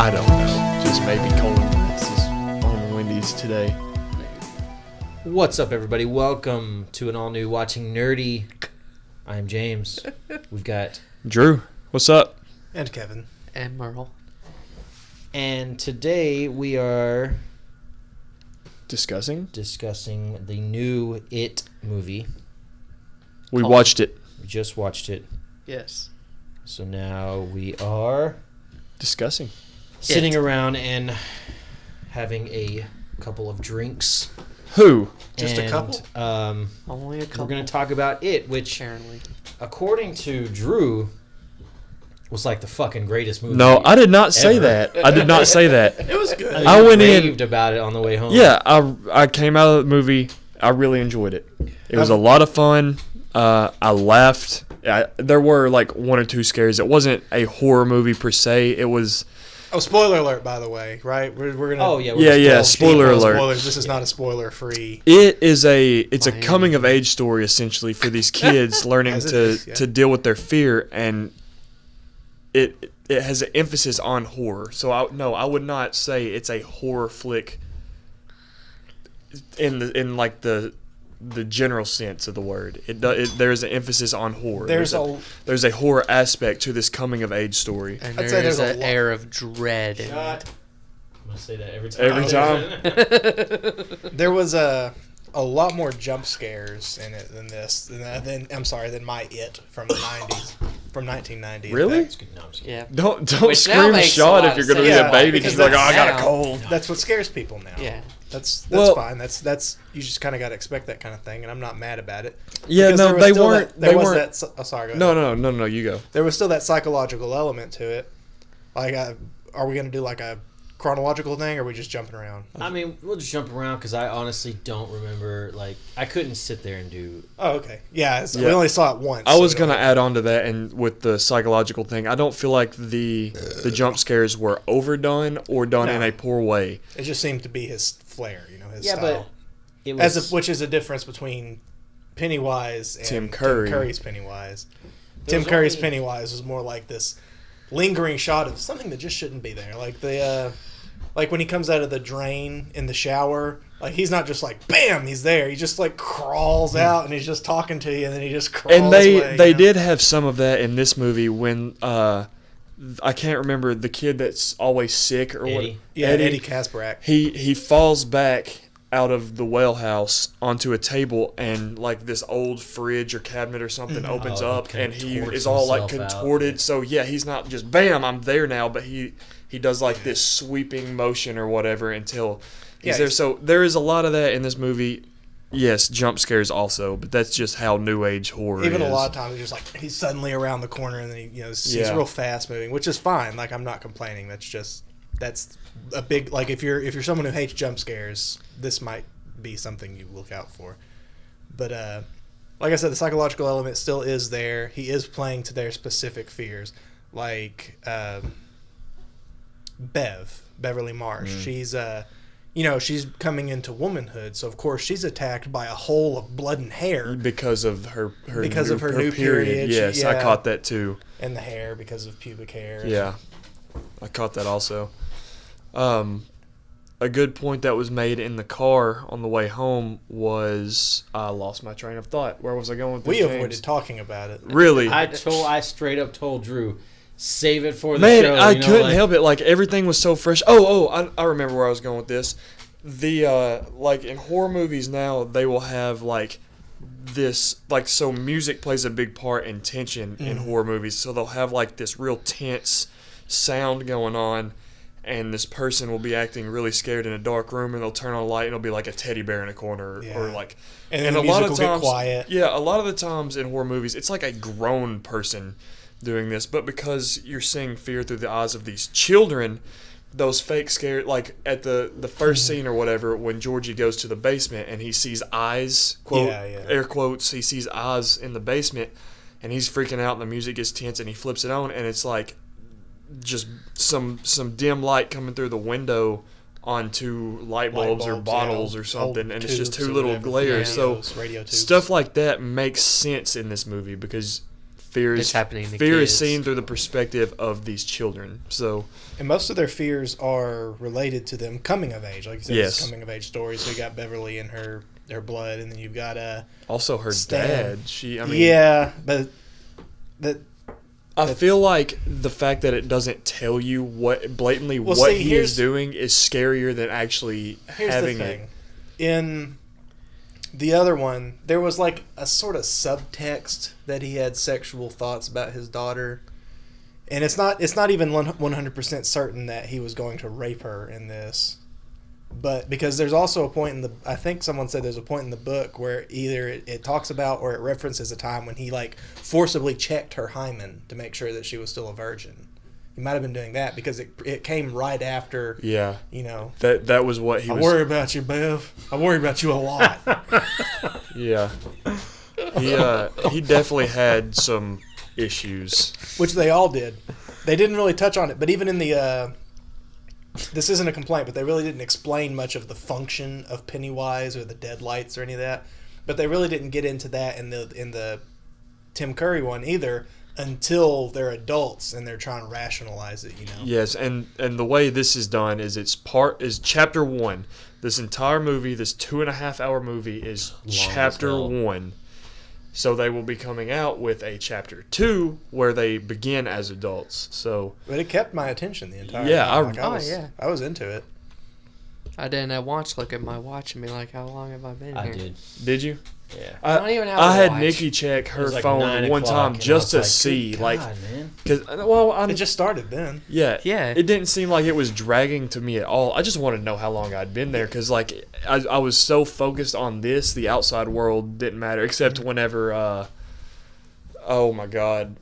I don't know. Just maybe cold. This is on Wendy's today. What's up, everybody? Welcome to an all-new Watching Nerdy. I'm James. We've got... Drew, what's up? And Kevin. And Merle. And today we are... Discussing the new It movie. We watched it. We just watched it. Yes. So now we are... Discussing. Sitting around and having a couple of drinks. Who? Just a couple? Only a couple. We're going to talk about It, which, Apparently. according to Drew, was like the fucking greatest movie. No, I did not say ever. that. I did not say that. It was good. I went in- raved about it on the way home. Yeah, I came out of the movie. I really enjoyed it. It was a lot of fun. I laughed. There were like one or two scares. It wasn't a horror movie per se. It was... Oh, spoiler alert, by the way, right? We're gonna. Oh, yeah. Yeah, spoiler alert. Spoilers. This is not a spoiler-free. It's a Miami. coming of age story essentially for these kids learning As it to is, yeah. to deal with their fear, and it has an emphasis on horror. So I would not say it's a horror flick in the general sense of the word. There's an emphasis on horror. There's a horror aspect to this coming of age story. And I'd say there's there's a an lot. air of dread in Shut. it. I'm going to say that every time. Every time. There was a lot more jump scares in it than this. Than my It from the 90s, from 1990. Really? It's good. No, I'm just kidding. Yeah. Don't Which now scream makes a shot lot if of you're gonna sense. be a baby because because you're like, oh, I got a now- cold. That's what scares people now. Yeah. That's Well- fine. That's you just kind of got to expect that kind of thing, and I'm not mad about it. Yeah, Because no, there was they still weren't. That, there They was weren't. that. Oh, sorry. Go ahead. No, you go. There was still that psychological element to it. Like, are we going to do like a chronological thing, or are we just jumping around? I mean, we'll just jump around because I honestly don't remember. Like, I couldn't sit there and do. Oh, okay. Yeah, we Yeah. only saw it once. I so was we don't gonna have- add on to that, and with the psychological thing, I don't feel like the jump scares were overdone or done in No. a poor way. It just seemed to be his flair, his Yeah, style. but it was. Which is a difference between Pennywise and Tim Curry. Tim Curry's Pennywise. There Tim was Curry's only- Pennywise was more like this lingering shot of something that just shouldn't be there. Like like when he comes out of the drain in the shower, like he's not just like bam, he's there. He just like crawls out and he's just talking to you, and then he just crawls And away. they did have some of that in this movie when I can't remember the kid that's always sick or what. Eddie. Yeah, Eddie Kasparak. He falls back out of the well house onto a table, and like this old fridge or cabinet or something opens Oh, up, he and he contorts is all like himself out. contorted. So yeah, he's not just bam, I'm there now, but he does like this sweeping motion or whatever until he's Yeah, there. he's- So there is a lot of that in this movie. Yes, jump scares also, but that's just how new age horror Even is. a lot of times, just like he's suddenly around the corner, and then he's Yeah. real fast moving, which is fine. Like I'm not complaining. That's a big like if you're someone who hates jump scares, this might be something you look out for. But like I said, the psychological element still is there. He is playing to their specific fears, like Beverly Marsh. She's she's coming into womanhood, so of course she's attacked by a hole of blood and hair. because of her New period. Yes, I Yeah. caught that too. And the hair because of pubic hair. Yeah, I caught that also. A good point that was made in the car on the way home was I lost my train of thought. Where was I going with this, We James? avoided talking about it. Really? I straight up told Drew, save it for the Man, show. I couldn't help it. Like everything was so fresh. I remember where I was going with this. The like in horror movies now, they will have like this so music plays a big part in tension in horror movies. So they'll have like this real tense sound going on, and this person will be acting really scared in a dark room, and they'll turn on a light, and it'll be like a teddy bear in a corner, or Yeah. like. And then a the lot music of will get times, quiet. yeah, a lot of the times in horror movies, it's like a grown person doing this, but because you're seeing fear through the eyes of these children, those fake scare, like at the first scene or whatever, when Georgie goes to the basement and he sees eyes, quote, air quotes, he sees eyes in the basement, and he's freaking out, and the music gets tense, and he flips it on, and it's like just some dim light coming through the window onto light bulbs or bottles or something, and it's just two little glares. So radio tubes. stuff like that makes sense in this movie because fear It's is happening to fear is kids. seen through the perspective of these children. So And most of their fears are related to them coming of age. Like you said, Yes. it's coming of age story. So you got Beverly and her blood, and then you've got also her Stan. dad. I mean, yeah, but that I feel like the fact that it doesn't tell you blatantly Well, what see, he here's- is doing is scarier than actually here's having the thing. it. In the other one, there was like a sort of subtext that he had sexual thoughts about his daughter. And it's not even 100% certain that he was going to rape her in this. But because there's also a point in I think someone said there's a point in the book where either it talks about or it references a time when he like forcibly checked her hymen to make sure that she was still a virgin. He might have been doing that because it came right after, Yeah, you know, that was what he I was. worry about you, Bev. I worry about you a lot. Yeah, he definitely had some issues. Which they all did. They didn't really touch on it, but even in the this isn't a complaint, but they really didn't explain much of the function of Pennywise or the deadlights or any of that. But they really didn't get into that in the Tim Curry one either until they're adults and they're trying to rationalize it, you know. Yes, and the way this is done is chapter 1. This entire movie, this 2.5-hour movie, is Long as chapter hell. 1. So they will be coming out with a chapter 2 where they begin as adults. So But it kept my attention the entire Yeah, time. I I was into it. I didn't look at my watch and be like, how long have I been I here? did. did you? Yeah. I don't even have I a had watch. Nikki check her It was like phone 9 one o'clock, time and I just to was see, good like, God, man. because I'm It just started then. yeah, Yeah. It didn't seem like it was dragging to me at all. I just wanted to know how long I'd been there because, like, I was so focused on this, the outside world didn't matter except whenever, oh my God,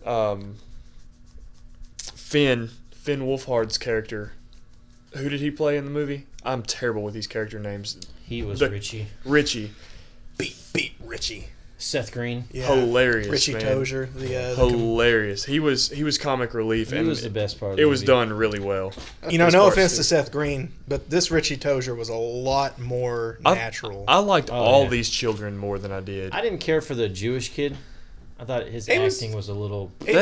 Finn Wolfhard's character. Who did he play in the movie? I'm terrible with these character names. He was The- Richie. Richie, Beat Richie. Seth Green. Yeah. hilarious, Richie man. Tozier. The Hilarious. He was comic relief, He and was the best part of the it was movie. done really well. You know, This no part's offense to good. Seth Green, but this Richie Tozier was a lot more natural. I liked Oh, all yeah. these children more than I did. I didn't care for the Jewish kid. I thought his He was- acting was a little. He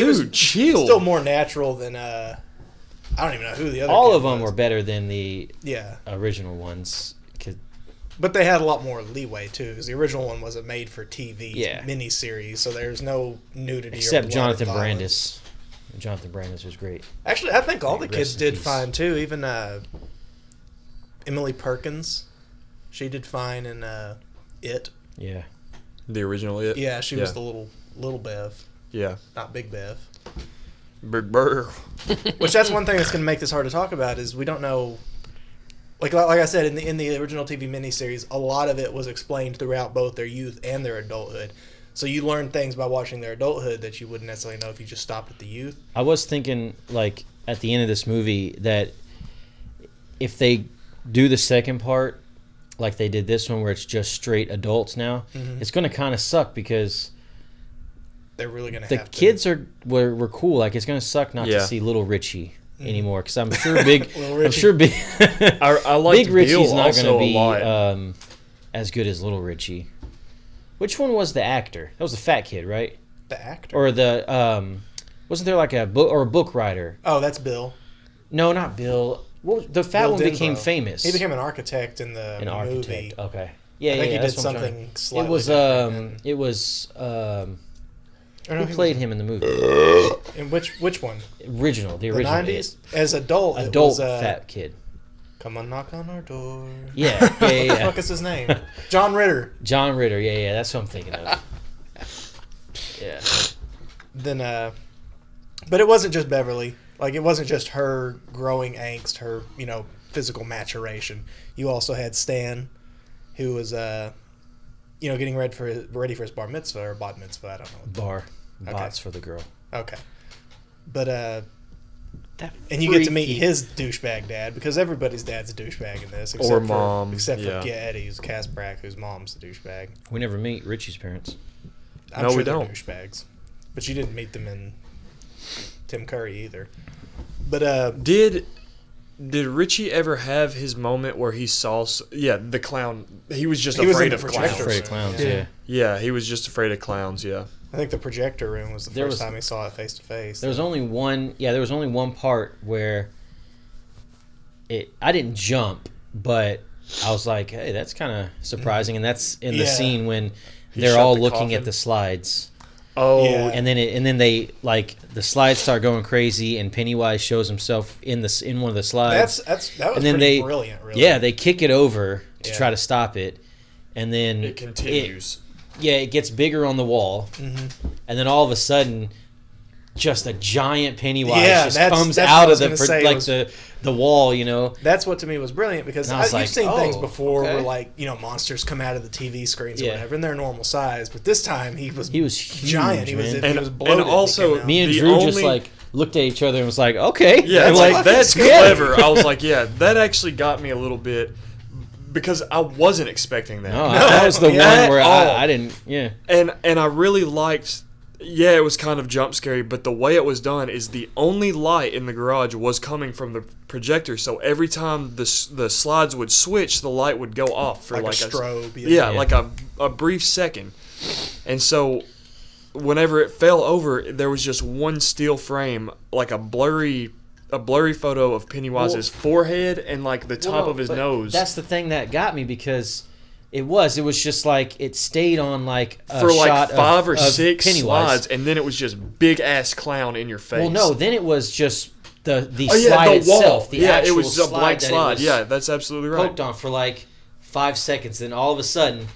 was chill. Still more natural than I don't even know who the other. All kid of them was. were better than the Yeah, original ones. 'Cause but they had a lot more leeway too, because the original one was a made-for-TV Yeah. miniseries, so there's no nudity. except or blood or Jonathan violence. Brandis. Jonathan Brandis was great. Actually, I think all the Rest kids in did peace. fine too. Even Emily Perkins, she did fine in It. Yeah. The original it. Yeah, she was the little Bev, Yeah. not Big Bev. Brr. Which that's one thing that's going to make this hard to talk about is we don't know. Like I said in the original TV miniseries, a lot of it was explained throughout both their youth and their adulthood. So you learn things by watching their adulthood that you wouldn't necessarily know if you just stopped at the youth. I was thinking, like, at the end of this movie, that if they do the second part, like they did this one, where it's just straight adults now, it's going to kind of suck because They're really going to the have kids were cool. Like, it's going to suck not Yeah. to see little Richie anymore because I'm sure big. Little I'm Richie. sure big. I liked Big Richie's Bill not also going to be a lot. as good as Little Richie. Which one was the actor? That was the fat kid, right? the actor. Or the wasn't there like a book writer? Oh, that's Bill. No, not Bill. The fat Bill one became Denbrough. famous. He became an architect in the an movie. architect. Okay. Yeah, I think yeah. he did that's what I'm trying something to- slightly It was different. it was Or no, who played him in the movie? In which one? The The original. 90s? As adult, it Adult was, fat kid. Come on, knock on our door. Yeah, yeah, What the yeah. fuck is his name? John Ritter. John Ritter. Yeah, yeah. That's what I'm thinking of. Yeah. Then, but it wasn't just Beverly. Like, it wasn't just her growing angst, her, physical maturation. You also had Stan, who was, getting ready for his bar mitzvah or bat mitzvah. I don't know. Bar. Okay. Bots for the girl. Okay. But, That and you get to meet freaky- his douchebag dad, because everybody's dad's a douchebag in this. Or mom, Except yeah. for Eddie, who's Cass Brack, whose mom's the douchebag. We never meet Richie's parents. I'm No, sure we they're don't. douchebags. But you didn't meet them in Tim Curry either. But, Did Did Richie ever have his moment where he saw? The clown. He was just He was afraid in of the clowns. projector Afraid of clowns, Yeah. yeah. Yeah, he was just afraid of clowns. Yeah. I think the projector room was the There first was- time he saw it face to face. There was only one. Yeah, there was only one part where I didn't jump, but I was like, "Hey, that's kind of surprising." And that's in the Yeah. scene when He they're shut all the looking coffin? at the slides, Oh, Yeah. and then they like the slides start going crazy, and Pennywise shows himself in one of the slides. that was and then pretty they brilliant. Really. Yeah, they kick it over to Yeah. try to stop it, and then it continues. it gets bigger on the wall, and then all of a sudden, just a giant Pennywise Yeah, just that's- comes that's what I out of was the gonna say like was- the wall, you know. That's what to me was brilliant because And I was you've like, seen things oh, before okay. where like monsters come out of the TV screens or Yeah. whatever and they're normal size, but this time he was huge, giant. He was man. he was bloated. And also, He came out. Me and The Drew just only- like looked at each other and was like, okay, Yeah, and like like that's scary. clever. I was like, yeah, that actually got me a little bit because I wasn't expecting that. no, that was the Yeah. one where Oh. I didn't, yeah. And I really liked. Yeah, it was kind of jump scary, but the way it was done is the only light in the garage was coming from the projector. So every time the slides would switch, the light would go off for like like a strobe. yeah, Yeah. like a brief second. And so whenever it fell over, there was just one still frame, like a blurry photo of Pennywise's forehead and like the top of his But nose. That's the thing that got me because it was just like it stayed on like a for like shot 5 or of 6 Pennywise. slides, and then it was just big ass clown in your face. Well, no, then it was just the Oh, yeah, slide the itself. wall. The Yeah, it actual was a blank that it slide. was Yeah, that's absolutely right. poked on for like 5 seconds, then all of a sudden,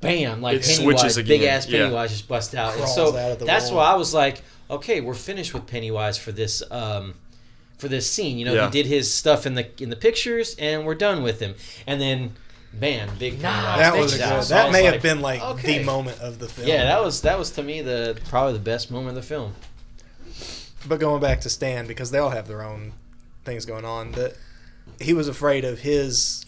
bam! Like It Pennywise, switches again, big ass yeah. Pennywise just bust out. And Crawls so out of the that's wall. why I was like, okay, we're finished with Pennywise for this scene. You know, Yeah. he did his stuff in the pictures, and we're done with him. And then, bam! Big Pennywise. that was a takes good. out. So I That was may like, have been like okay. the moment of the film. Yeah, that was to me probably the best moment of the film. But going back to Stan, because they all have their own things going on, that he was afraid of his,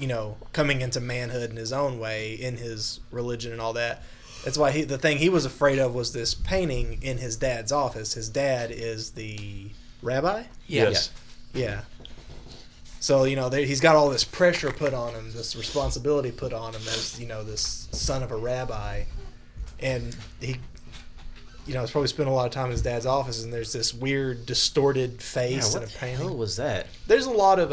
coming into manhood in his own way, in his religion and all that. That's why the thing he was afraid of was this painting in his dad's office. His dad is the rabbi? Yes. Yeah. So, he's got all this pressure put on him, this responsibility put on him as, this son of a rabbi. And he, he's probably spent a lot of time in his dad's office, and there's this weird, distorted Yeah, face what in a the painting. hell was that? There's a lot of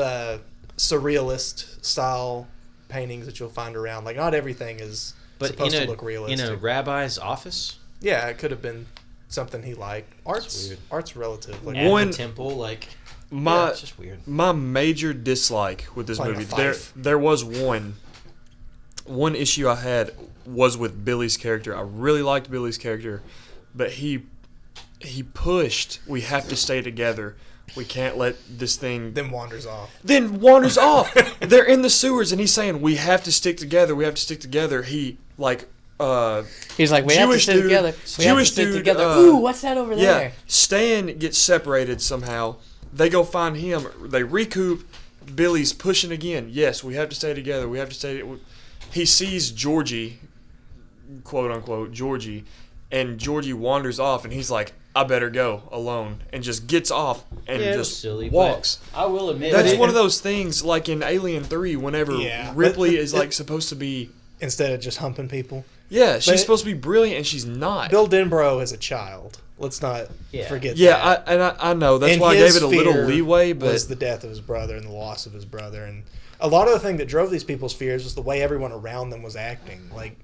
surrealist style paintings that you'll find around. Like, not everything is supposed to look realistic. in a rabbi's office, Yeah, it could have been something he liked. Art's relative. Like, at One- the temple, like My it's just weird. my major dislike with this Playing a movie, fife. there was one issue I had was with Billy's character. I really liked Billy's character, but he pushed. We have to stay together. We can't let this thing then wanders off. then wanders off. They're in the sewers, and he's saying, "We have to stick together. We have to stick together." He He's like, we have to Jewish stay dude- together. We have to Jewish stay dude, together. uh, Ooh, what's that over yeah. there? Stan gets separated somehow. They go find him. They recoup. Billy's pushing again. Yes, we have to stay together. We have to stay. He sees Georgie, quote unquote Georgie, and Georgie wanders off, and he's like, "I better go alone," and just gets off and Yeah, it was just silly, walks. but I will admit That's that one of those things, like in Alien 3, whenever Yeah, Ripley but- is like supposed to be, Instead of just humping people. yeah, she's But- supposed to be brilliant, and she's not. Bill Denbrough as a child. Let's not Yeah. forget Yeah, that. I know. That's And why I his gave it a little fear leeway, but was the death of his brother and the loss of his brother, and a lot of the thing that drove these people's fears was the way everyone around them was acting. Like,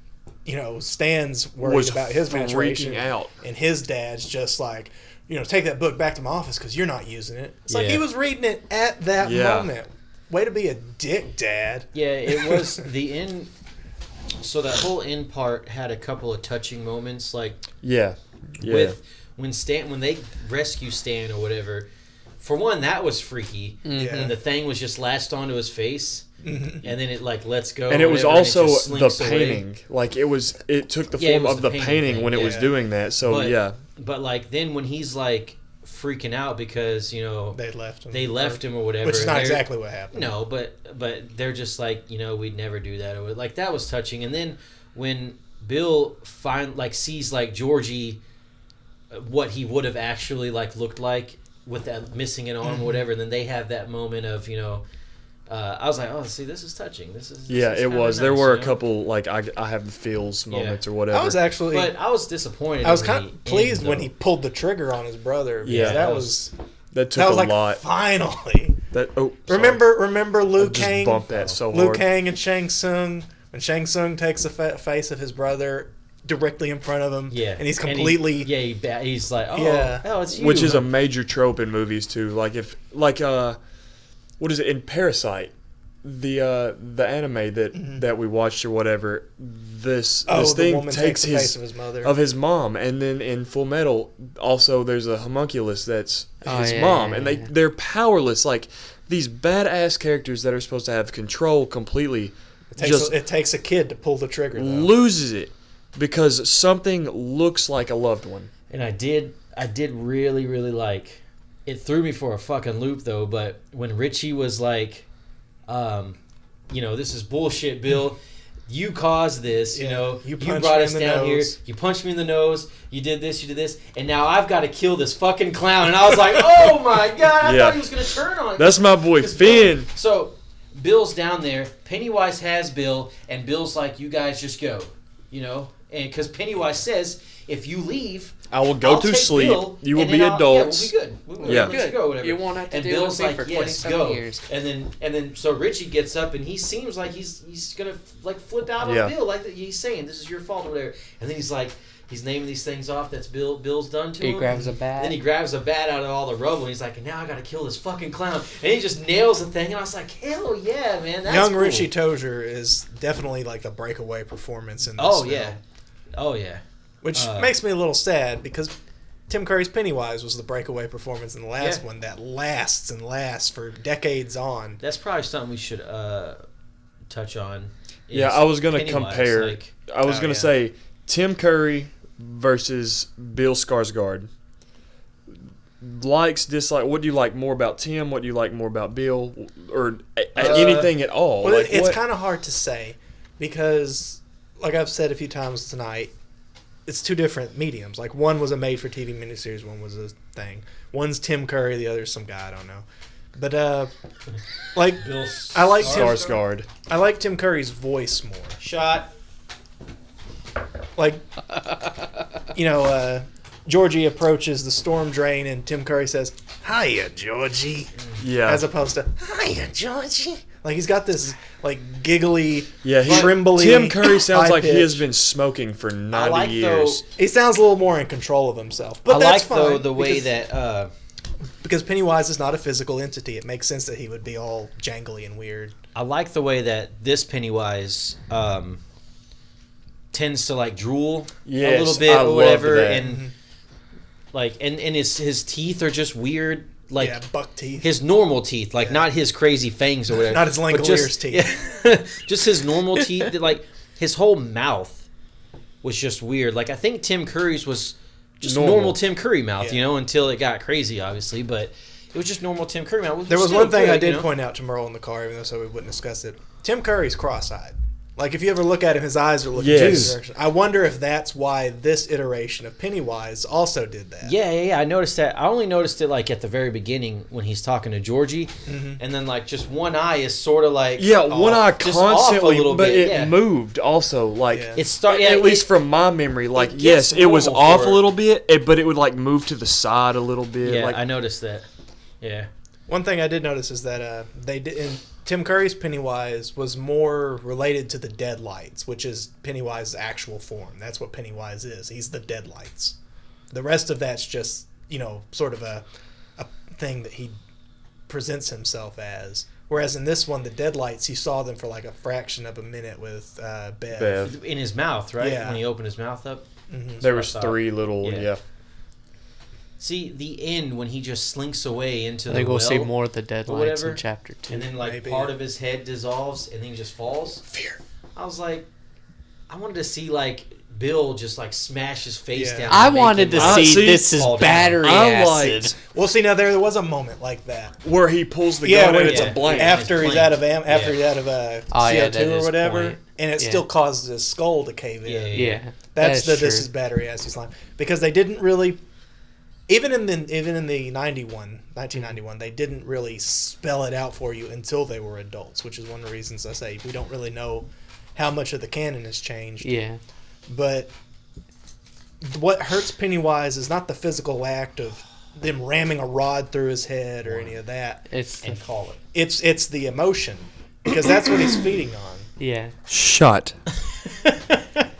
Stan's worried was about his freaking maturation, out. and his dad's just like, take that book back to my office because you're not using it. It's like Yeah. he was reading it at that Yeah. moment. Way to be a dick, Dad. Yeah, it was the end. So that whole end part had a couple of touching moments, like yeah, with when they rescue Stan or whatever. For one, that was freaky. Yeah. And the thing was just latched onto his face, and then it like lets go. and it was whatever, also just the slinks away. painting. Like it took the Yeah, it form was of the the painting painting thing, when it was yeah. doing that. So But, yeah, But like then when he's like freaking out because They left him. they left him or whatever, Which is and not they're- exactly what happened. No, but they're just like, we'd never do that. Or like that was touching. And then when Bill sees like Georgie, what he would have actually like looked like with that missing an arm or whatever, and then they have that moment of I was like, oh, see, this is touching. This is it kinda was. There nice, were you a know? couple like I have the feels moments or whatever. I was actually, But I was disappointed. I was when kind he of pleased ended, when though. he pulled the trigger on his brother. Because Yeah, that that was that took that was a like lot. finally. That sorry. Remember I Liu just Kang? bumped that so Liu hard. Kang and Shang Tsung. When Shang Tsung takes the face of his brother directly in front of him, Yeah, and he's completely he's like, oh, Yeah. oh, it's you. Which is a major trope in movies too. Like what is it in Parasite? The anime that we watched or whatever. This the thing woman takes the face of his mother. his mom, and then in Full Metal also there's a homunculus that's Oh, his yeah, mom, yeah, and yeah. they're powerless. Like these badass characters that are supposed to have control completely, it takes a kid to pull the trigger. Though. loses it because something looks like a loved one. And I did really, really like. It threw me for a fucking loop though. But when Richie was like, this is bullshit, Bill. You caused this. Yeah. You punched brought me us in the down here. nose. You punched me in the nose. You did this, and now I've got to kill this fucking clown. And I was like, oh my god! I Yeah. thought he was gonna turn on. That's my boy Because Finn. So Bill's down there. Pennywise has Bill, and Bill's like, "You guys just go," and because Pennywise says, "If you leave, I will go I'll to take sleep. Bill, You will and be then adults." Yeah, we'll be good. We'll Yeah. let's go, whatever." You won't have to and deal Bill's with me like, for "Yes, 27 go." years. And then so Richie gets up and he seems like he's gonna like flip out on Yeah. Bill, like he's saying, "This is your fault," or whatever. And then he's like, he's naming these things off that's Bill's done to He him. grabs a bat. Then he grabs a bat out of all the rubble and he's like, and now I gotta kill this fucking clown. And he just nails the thing and I was like, hell yeah, man. That's Young cool. Richie Tozier is definitely like the breakaway performance in this Oh film. yeah. Oh yeah. Which makes me a little sad because Tim Curry's Pennywise was the breakaway performance in the last Yeah. one that lasts and lasts for decades on. That's probably something we should touch on. Yeah, is I was gonna Pennywise, compare. like- I was Oh, gonna yeah. say Tim Curry versus Bill Skarsgård. Likes, dislike. What do you like more about Tim? What do you like more about Bill? Or anything at all? Well, like, it's what- kind of hard to say because, like I've said a few times tonight, it's two different mediums. Like one was a made-for-TV miniseries, one was a thing. One's Tim Curry, the other's some guy I don't know. But like Bill I like Tim- Skarsgård. I like Tim Curry's voice more. shot. Like Georgie approaches the storm drain and Tim Curry says, "Hiya, Georgie," Yeah, as opposed to "Hiya, Georgie." Like he's got this like giggly, yeah. trembly. Tim Curry sounds like he has high-pitched- been smoking for 90 I like years. He sounds a little more in control of himself, but I that's like though fine the way because, that because Pennywise is not a physical entity. It makes sense that he would be all jangly and weird. I like the way that this Pennywise tends to like drool a Yes, little bit I or love whatever, that. and like and his teeth are just weird, like yeah, buck teeth. his normal teeth, like Yeah. not his crazy fangs or whatever, Not his but Langoliers teeth. yeah, just his normal teeth. That, like his whole mouth was just weird. Like I think Tim Curry's was just Normal. normal Tim Curry mouth, Yeah. until it got crazy, obviously, but. It was just normal Tim Curry mouth. There was still one thing good, I did you know? point out to Merle in the car, even though so we wouldn't discuss it. Tim Curry's cross-eyed. Like if you ever look at him, his eyes are looking in Yes. the direction. I wonder if that's why this iteration of Pennywise also did that. Yeah. I noticed that. I only noticed it like at the very beginning when he's talking to Georgie, and then like just one eye is sort of like Yeah, one eye just off a constantly, little but bit, it yeah. moved also. Like Yeah. It start at least from my memory, like it yes, gets it was normal off for a it. little bit, but it would like move to the side a little bit. Yeah, like I noticed that. Yeah, One thing I did notice is that they did in Tim Curry's Pennywise was more related to the Deadlights, which is Pennywise's actual form. That's what Pennywise is. He's the Deadlights. The rest of that's just sort of a thing that he presents himself as. Whereas in this one, the Deadlights, you saw them for like a fraction of a minute with Bev. Bev. in his mouth, right? Yeah. When he opened his mouth up. Mhm. There what I was thought. 3 little Yeah. yeah. See the end when he just slinks away into I the think we'll well, see more of the deadlights whatever. in chapter 2. and then like Maybe. part of his head dissolves, and then he just falls. Fear. I was like, I wanted to see like Bill just like smash his face Yeah. down. I and make wanted him, to like, I see see- this is fall down. battery I acid. liked Well, see, now there was a moment like that. where he pulls the Yeah, gun when and it's yeah. a blank. After it's he's blank. out of after Yeah. he's out of Oh, yeah, CO2 that or is whatever, point. and it Yeah. still causes his skull to cave in. Yeah, Yeah, That's that this true. is battery acid slime because they didn't really even in the 1991, they didn't really spell it out for you until they were adults, which is one of the reasons I say we don't really know how much of the canon has changed. Yeah. But what hurts Pennywise is not the physical act of them ramming a rod through his head or any of that. It's And call it. It's the emotion, because that's what he's feeding on. yeah. Shut.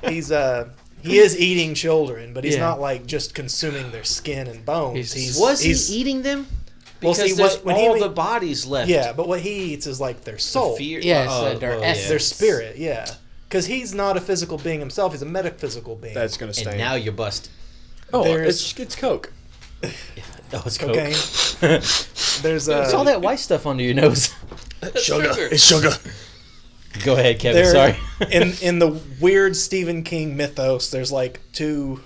He is eating children, but he's Yeah. not like just consuming their skin and bones. Was he's, he eating them? Well, Because see, there's when he all made- the bodies left. Yeah, but what he eats is like their soul, Fear. Yeah, it's their essence. their spirit. Yeah, because he's not a physical being himself; he's a metaphysical being. That's gonna stay. And now you're busted. oh, there's- it's Coke. Oh, it's Coke. okay. There's What's all that white stuff under your nose? Sugar. It's sugar. Go ahead, Kevin. there Sorry. in the weird Stephen King mythos. There's like two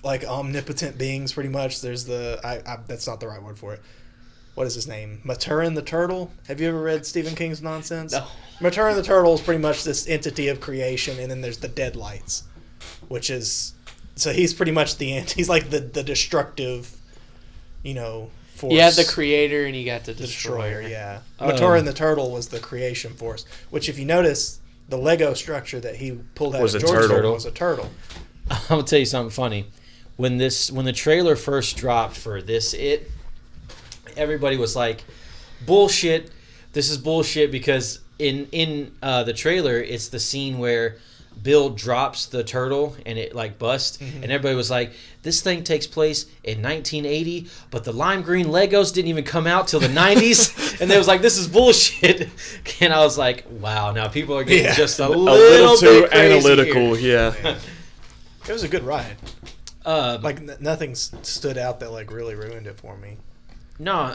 like omnipotent beings, pretty much. There's the that's not the right word for it. What is his name? Maturin the Turtle. Have you ever read Stephen King's nonsense? No. Maturin the Turtle is pretty much this entity of creation, and then there's the Deadlights, which is so he's pretty much he's like the destructive, force. You have the creator and you got the destroyer. destroyer. Yeah, Maturin the Turtle was the creation force. Which, if you notice, the Lego structure that he pulled out Was of a George turtle. was a turtle. I'm gonna tell you something funny. When the trailer first dropped for this, everybody was like, "Bullshit! This is bullshit!" Because in the trailer, it's the scene where Bill drops the turtle and it like busts, and everybody was like, "This thing takes place in 1980, but the lime green Legos didn't even come out till the 90s," and they was like, "This is bullshit." And I was like, "Wow, now people are getting just a little too bit crazy analytical. here. Yeah. It was a good ride. Like, Nothing stood out that like really ruined it for me. no,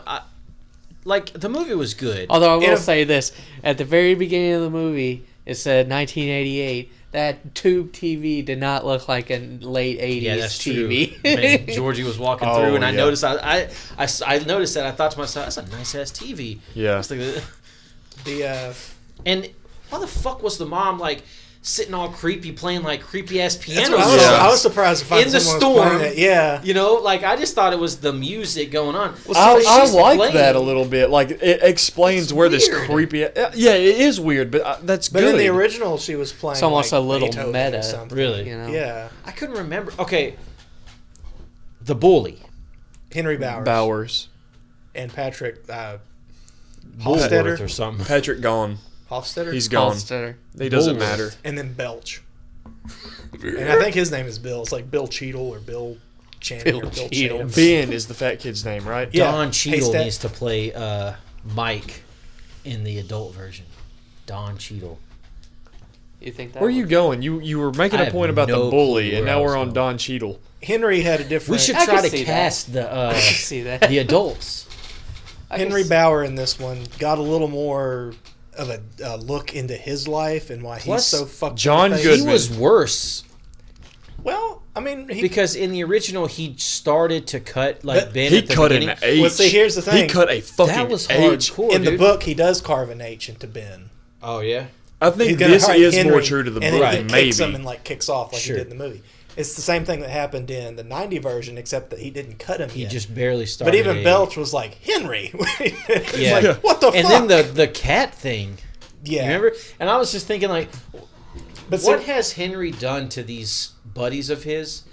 like the movie was good. Although I will In a- say this, at the very beginning of the movie, it said 1988. That tube TV did not look like a late 80s Yeah, that's TV. true. Man, Georgie was walking Oh, through, and I yeah. noticed. I noticed that. I thought to myself, "That's a nice ass TV." Yeah. It's like, The and why the fuck was the mom like sitting all creepy, playing like creepy ass piano? that's what Yeah. I was surprised to find In the someone was playing storm. it. Yeah. You know, like I just thought it was the music going on. I she's like playing. that a little bit. Like it explains It's where this weird. creepy. Yeah, it is weird, but that's But good. in the original, she was playing. It's almost like, a little Beethoven meta, or something. Really? You know? Yeah. I couldn't remember. Okay, the bully, Henry Bowers, Bowers, and Patrick Bullworth Hofstetter. or something. Patrick gone. Hofstetter. He's gone. Holstetter. He doesn't Bullworth. matter. And then Belch. And I think his name is Bill. It's like Bill Cheadle or Bill Channing Bill or Bill Cheadle. Chatham. Ben is the fat kid's name, right? Yeah. Don Cheadle Haystack. needs to play Mike in the adult version. Don Cheadle. You think that? Where are you going? You were making I a have point about no the bully, clue and where now I was we're on going. Don Cheadle. Henry had a different. We should I try can to see cast I can the see that. the adults. Henry Bauer in this one got a little more of a look into his life and why Plus, he's so fucked. John in the face. Goodman. He was worse Well, I mean, because in the original he started to cut like But Ben He at the cut beginning. an H. Well, see, here's the He thing. cut a fucking That was H. hardcore, in the dude. book, he does carve an H into Ben. Oh yeah. I think He's gonna this hurt is Henry, more true to the and book, then he maybe. kicks him and like kicks off like Sure. he did in the movie. It's the same thing that happened in the '90 version, except that he didn't cut him He yet. just barely started. But even a- Belch was like Henry. It's Yeah. like, what the and fuck? then the cat thing. yeah. Remember? And I was just thinking like, But what see, has Henry done to these buddies of his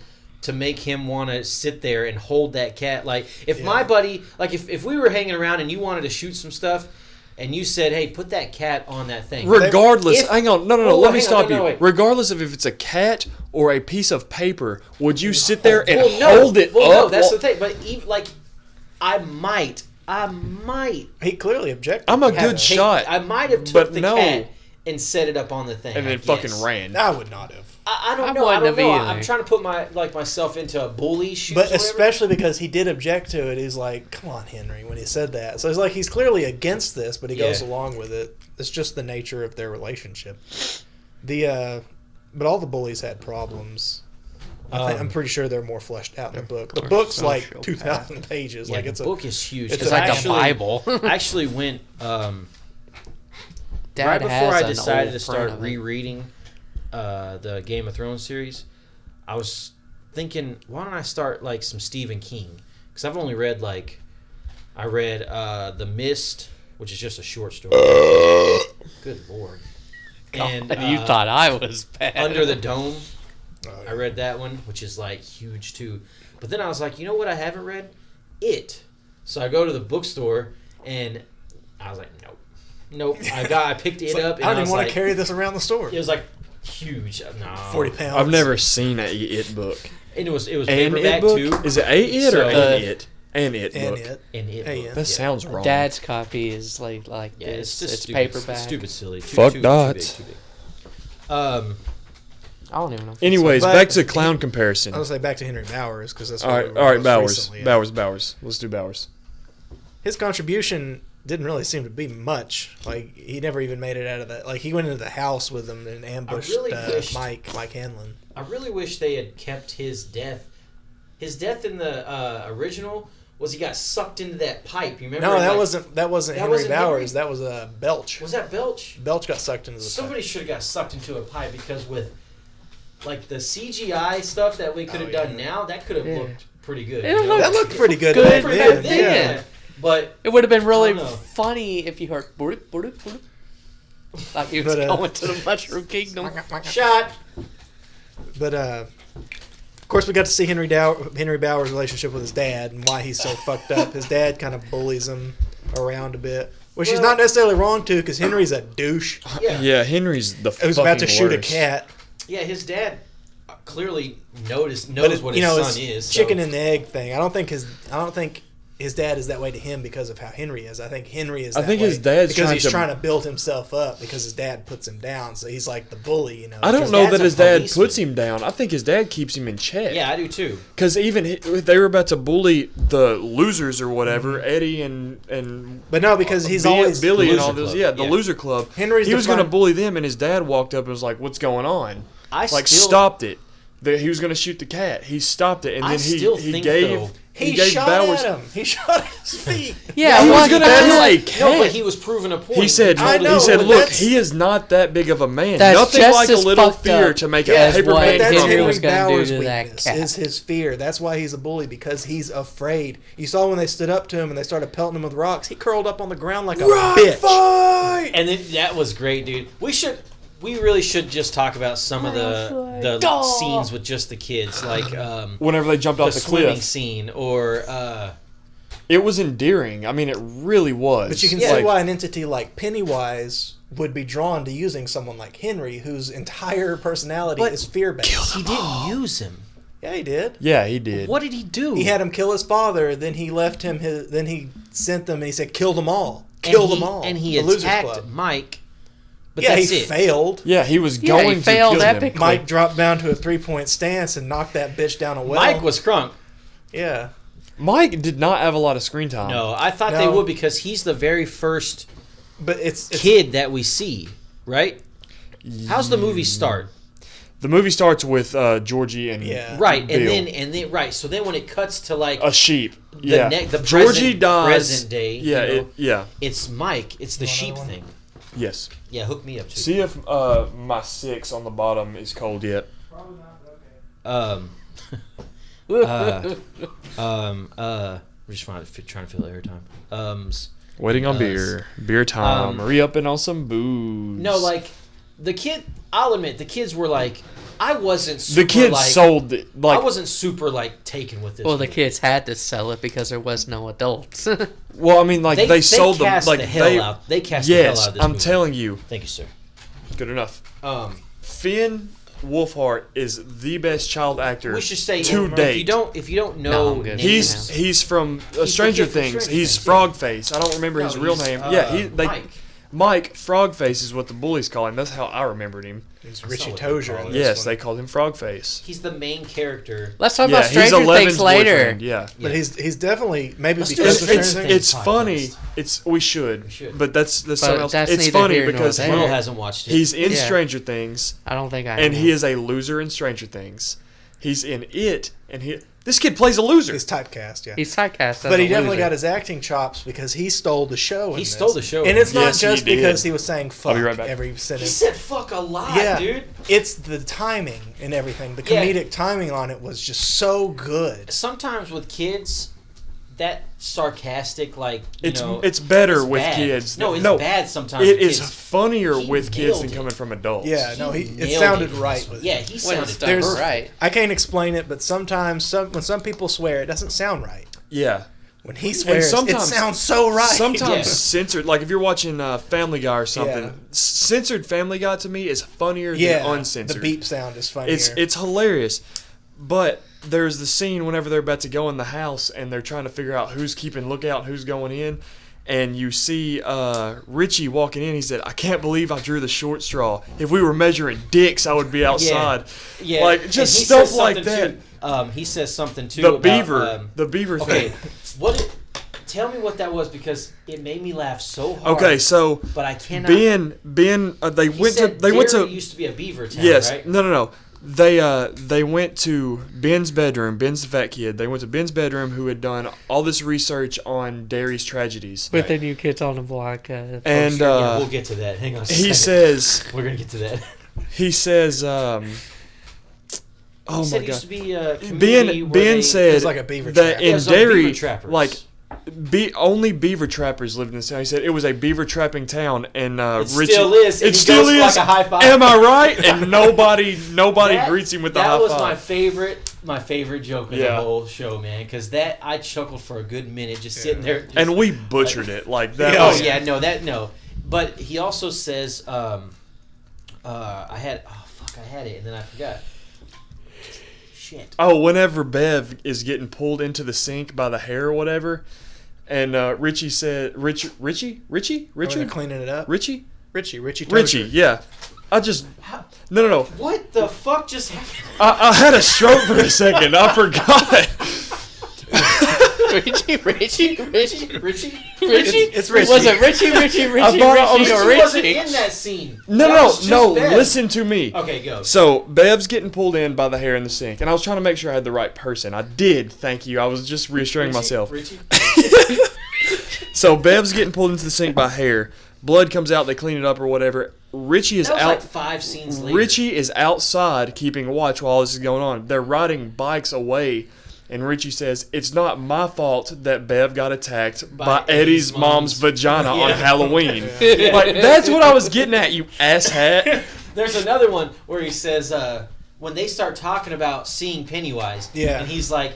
to make him want to sit there and hold that cat? Like, if my Yeah. buddy, like if we were hanging around and you wanted to shoot some stuff, and you said, "Hey, put that cat on that thing." Regardless, If- hang on, no, Whoa, let me hang on, stop no, you. wait. Regardless of if it's a cat or a piece of paper, would you sit there and Well, no. hold it Well, up? no, that's while- the thing. But even, like, I might. he clearly objected. I'm a He had good shot. I might have took But the no. cat and set it up on the thing. and I then fucking guess. ran. I would not have. I don't I know. I wouldn't don't have know. either. I'm trying to put myself into a bully shoes. But or whatever. especially because he did object to it, he's like, "Come on, Henry," when he said that. So it's like he's clearly against this, but he goes Yeah. along with it. It's just the nature of their relationship. But all the bullies had problems. I'm pretty sure they're more fleshed out in the book. The Or book's like sociopath. 2,000 pages. yeah, like the it's book is huge. it's 'Cause like I a actually- Bible. I actually went Dad right before has I an decided old to start print of it. rereading the Game of Thrones series. I was thinking, why don't I start like some Stephen King? because I've only read I read The Mist, which is just a short story. Good lord. And you thought I was bad. Under the Dome, Oh, I read that one, which is like huge too. But then I was like, you know what I haven't read? It. So I go to the bookstore and I was like, nope. I picked it up and I don't even want like, to carry this around the store. It was like huge. No. 40 pounds. I've never seen a It book. And it was An paperback It book? too. Is it a It or So- an It? An It And book. it. And it. Hey, book, yeah. That sounds wrong. Dad's copy is like Yeah, this. it's just It's stupid, paperback. Stupid silly. Fuck too that. big, too big. Um, I don't even know. Anyways, But- back to clown comparison. I was say back to Henry Bowers because that's All what right, we were all right, most Bowers, recently at. Bowers. Let's do Bowers. His contribution didn't really seem to be much. Like he never even made it out of that. Like he went into the house with them and ambushed really wished- Mike Hanlon. I really wish they had kept his death. His death in the original was he got sucked into that pipe. You remember? No, that Like, wasn't that Henry wasn't Bowers. Henry? That was Belch. Was that Belch? Belch got sucked into the Somebody should have got sucked into a pipe because with like the CGI stuff that we could have done now, that could have Yeah. looked pretty good. It you know? looked- That looked pretty good. Good back for then. back then. Yeah. But It would have been really I don't know. funny if you heard boop, boop, boop, like he was But, going to the Mushroom Kingdom. shot. But of course, we got to see Henry Bowers' relationship with his dad and why he's so fucked up. His dad kind of bullies him around a bit, which he's Well- not necessarily wrong to because Henry's a douche Yeah. Yeah, Henry's the who's about to fucking shoot a worst. cat. Yeah, his dad clearly knows But what you his know, son it's is. so- chicken and the egg thing. I don't think his dad is that way to him because of how Henry is. I think Henry is. I That think way his dad's because trying he's to- trying to build himself up because his dad puts him down. So he's like the bully, you know. I don't His know dad's that a his dad policeman. puts him down. I think his dad keeps him in check. Yeah, I do too. Because even they were about to bully the losers or whatever, Eddie and But no, because he's Billy always and The all loser those. club. Yeah, the Yeah. loser club. Henry's he the was going to front- bully them, and his dad walked up and was like, "What's going on?" I Like still, stopped it. He was going to shoot the cat. He stopped it, and I then still he think, gave though, He gave shot Bowers. at him. He shot at his feet. Yeah, he was well, going to that's- kill a No, cat. but he was proving a point. He said, I know, he said, but look, that's- he is not that big of a man. That's Nothing just like a as little fucked fear up to make as a paper what man That's Henry crumble. was Henry gonna do Bowers' to that weakness. cat. Is his fear. That's why he's a bully because he's afraid. You saw when they stood up to him and they started pelting him with rocks. He curled up on the ground like a bitch. Fight! And then that was great, dude. We really should just talk about some of the scenes with just the kids, like Whenever they jumped the off the swimming cliff, scene, or it was endearing. I mean, it really was. But you can see why an entity like Pennywise would be drawn to using someone like Henry, whose entire personality But is fear-based. he didn't use him. Yeah, he did. Yeah, he did. What did he do? He had him kill his father. Then he left him. Then he sent them and he said, "Kill them all. Kill them all." And he The Losers attacked Club. Mike. But Yeah, that's he it. failed. Yeah, he was Yeah, he going to failed kill him. epically. Mike dropped down to a 3-point stance and knocked that bitch down a well. Mike was crunk. Yeah. Mike did not have a lot of screen time. No, I thought they No. would because he's the very first But it's kid that we see, right? How's the movie start? The movie starts with Georgie and Yeah. Right, Bill. and then right. So then when it cuts to like a sheep. Yeah, the Georgie dies. present day, Yeah, you know, yeah, it's Mike. It's the Want sheep another one? thing. yes. Yeah, hook me up too. See if my 6 on the bottom is cold yet. We're just trying to fill it every time. Waiting on beer. Beer time. Re-upping on some booze. No, like the kid. I'll admit the kids were like, I wasn't. Super, the kids like, sold it. I Like, wasn't super like taken with this. Well, the movie. kids had to sell it because there was no adults. well, I mean, like they sold them. cast Like the hell out. They cast the Yes, hell out of this I'm movie. telling you. Thank you, sir. Good enough. Finn Wolfhard is the best child actor We should say to if date. you don't No, know, I'm good. He's from the Stranger kid from Things. Stranger He's Things, yeah. Frogface. I don't remember No, his real he's, name. Yeah, Mike. Mike Frogface is what the bullies call him. That's how I remembered him. He's That's Richie not what they Tozier call in it. this Yes, one. they called him Frogface. He's the main character. Let's talk Yeah, about he's Stranger Eleven's Things later. boyfriend. Yeah. But he's definitely maybe Let's do because a of Stranger Stranger Things. It's podcast. funny. We should. should. But that's something else. that's It's neither funny here nor because there. Will hasn't watched it. he's in Yeah. Stranger Things I don't think I. and know. he is a loser in Stranger Things. He's in It and this kid plays a loser. He's typecast, yeah. He's typecast. as But he a definitely loser. got his acting chops because he stole the show. He stole the show. and it's not Yes, he just did. because he was saying "fuck" I'll be right back. every He sentence. said fuck a lot, Yeah, dude. it's the timing and everything. The Yeah. comedic timing on it was just so good. Sometimes with kids, that sarcastic, like, you know, it's better it's with bad. kids. No, it's no, bad sometimes. It with is kids. funnier He with kids nailed than it. coming from adults. Yeah, no, it Nailed sounded it. right. With Yeah, he When sounded it's done There's- right. I can't explain it, but sometimes when some people swear, it doesn't sound right. Yeah. When he swears, it sometimes- sounds so right. Sometimes Yeah. censored, like if you're watching Family Guy or something, Yeah. censored Family Guy to me is funnier yeah, than uncensored. the beep sound is funnier. It's hilarious, but there's the scene whenever they're about to go in the house and they're trying to figure out who's keeping lookout, who's going in, and you see Richie walking in. He said, "I can't believe I drew the short straw. If we were measuring dicks, I would be outside." Yeah, like and just he stuff says like something that. Too, he says something too. The about, beaver, the beaver Okay, thing. tell me what that was because it made me laugh so hard. Okay, so but I cannot. Ben, they he went to said they went Derry to used to be a beaver town. yes, right? no. They went to Ben's bedroom. Ben's the fat kid. They went to Ben's bedroom, who had done all this research on Derry's tragedies. With the New Kids on the Block. And Yeah, we'll get to that. Hang on. A he second. says, we're gonna get to that. he says, oh He my said it used god. to be a community where Ben they- said It's like a beaver that trap. Yeah, in it's like Derry, beaver trappers. like only beaver trappers lived in this town. He said it was a beaver trapping town, and Richie still is, and It he still goes for, is. like, a high five. Am I right? And nobody That- greets him with the that high was five. my favorite joke of Yeah. the whole show, man. Because that I chuckled for a good minute just sitting there. Just, And we butchered it like that. Yeah, was, no. But he also says, I had it and then I forgot. Shit. Oh, whenever Bev is getting pulled into the sink by the hair or whatever, and Richie said, Richie, Cleaning it up. Richie, Richie, yeah. I just no. What the fuck just happened? I had a stroke for a second. I forgot. Richie. It's Richie. Was it Richie, I thought I was- or He wasn't Richie? in that scene. No, That was just Bev. listen to me. Okay, go. So Bev's getting pulled in by the hair in the sink, and I was trying to make sure I had the right person. I did, thank you. I was just reassuring myself. Richie. So Bev's getting pulled into the sink by hair. Blood comes out. They clean it up or whatever. Richie is That was out. like 5 scenes later. Richie is outside keeping watch while this is going on. They're riding bikes away, and Richie says, "It's not my fault that Bev got attacked by Eddie's mom's vagina on Yeah. Halloween." Like, that's what I was getting at, you asshat. There's another one where he says, when they start talking about seeing Pennywise, Yeah. and he's like,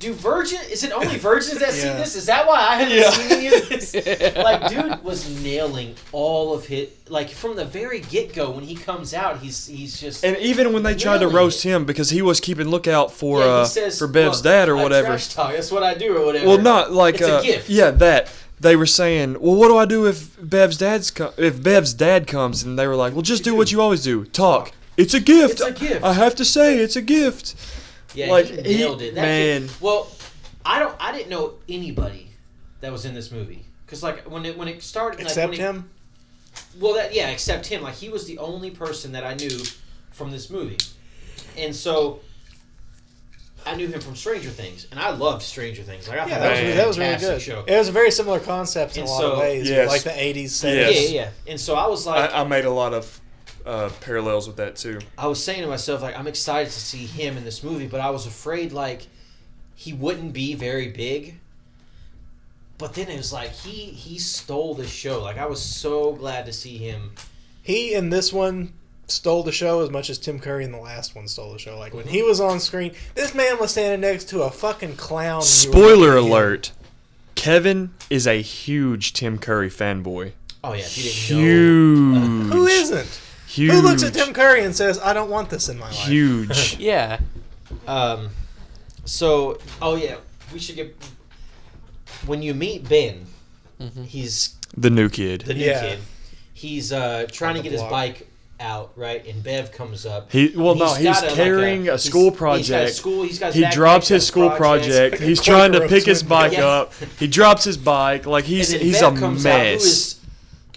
is it only virgins that see Yeah. this? Is that why I haven't Yeah. seen any of this? Like, dude was nailing all of his, like, from the very get-go, when he comes out, he's just... And even when they tried to Nailing roast it. him because he was keeping lookout for Yeah, he says, for Bev's well, dad or I whatever. trash talk, that's what I do or whatever. Well, not like It's a gift. Yeah, that they were saying. Well, what do I do if Bev's dad comes? And they were like, well, just do what you always do. Talk. It's a gift. It's a gift. I have to say, it's a gift. Yeah, like, he nailed it. That man. kid- well, I didn't know anybody that was in this movie because like when it started, like, Except when him. Well, except him. Like he was the only person that I knew from this movie, and so I knew him from Stranger Things, and I loved Stranger Things. Like I Yeah, thought that was really fantastic good. show. It was a very similar concept in And a lot of so- ways, Yes. like the 80s, 70s. Yes. Yeah. And so I was like, I made a lot of parallels with that too. I was saying to myself, like, I'm excited to see him in this movie, but I was afraid, like, he wouldn't be very big. But then it was like, he stole the show. Like, I was so glad to see him. He in this one stole the show as much as Tim Curry in the last one stole the show. Like when he was on screen, this man was standing next to a fucking clown. and you were Spoiler looking at him. alert: Kevin is a huge Tim Curry fanboy. Oh, yeah, if you didn't know. Huge. Who isn't? Huge. Who looks at Tim Curry and says, "I don't want this in my life"? Huge. Yeah. So, oh, yeah, we should get... When you meet Ben, he's The new kid. the new Yeah. kid. He's trying to the get his block. bike out, right? And Bev comes up. He's got carrying a school project. He's got his He backpack, drops got his school project. Like a He's trying to Quaker pick his Oats bike window. up. He drops his bike. Like And he's then a Bev comes out, who mess. is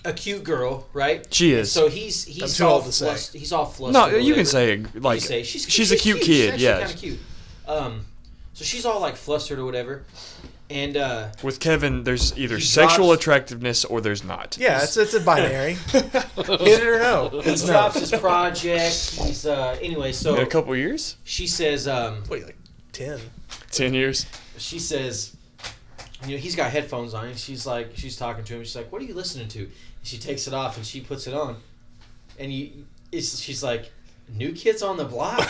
a cute girl, right? She And is. so I'm he's too all old to say. he's all flustered. No, or you can whatever. say like You say, she's a cute kid. She's Yeah. kind of cute. So she's all like flustered or whatever, and With Kevin, there's either He sexual drops- attractiveness or there's not. Yeah, it's a binary. Hit it or no. he It's no. drops his project. He's anyway. So In a couple years, she says, Wait, like 10. 10 years. she says, he's got headphones on, and she's talking to him. She's like, "What are you listening to?" And she takes it off, and she puts it on, and she's like, "New Kids on the Block."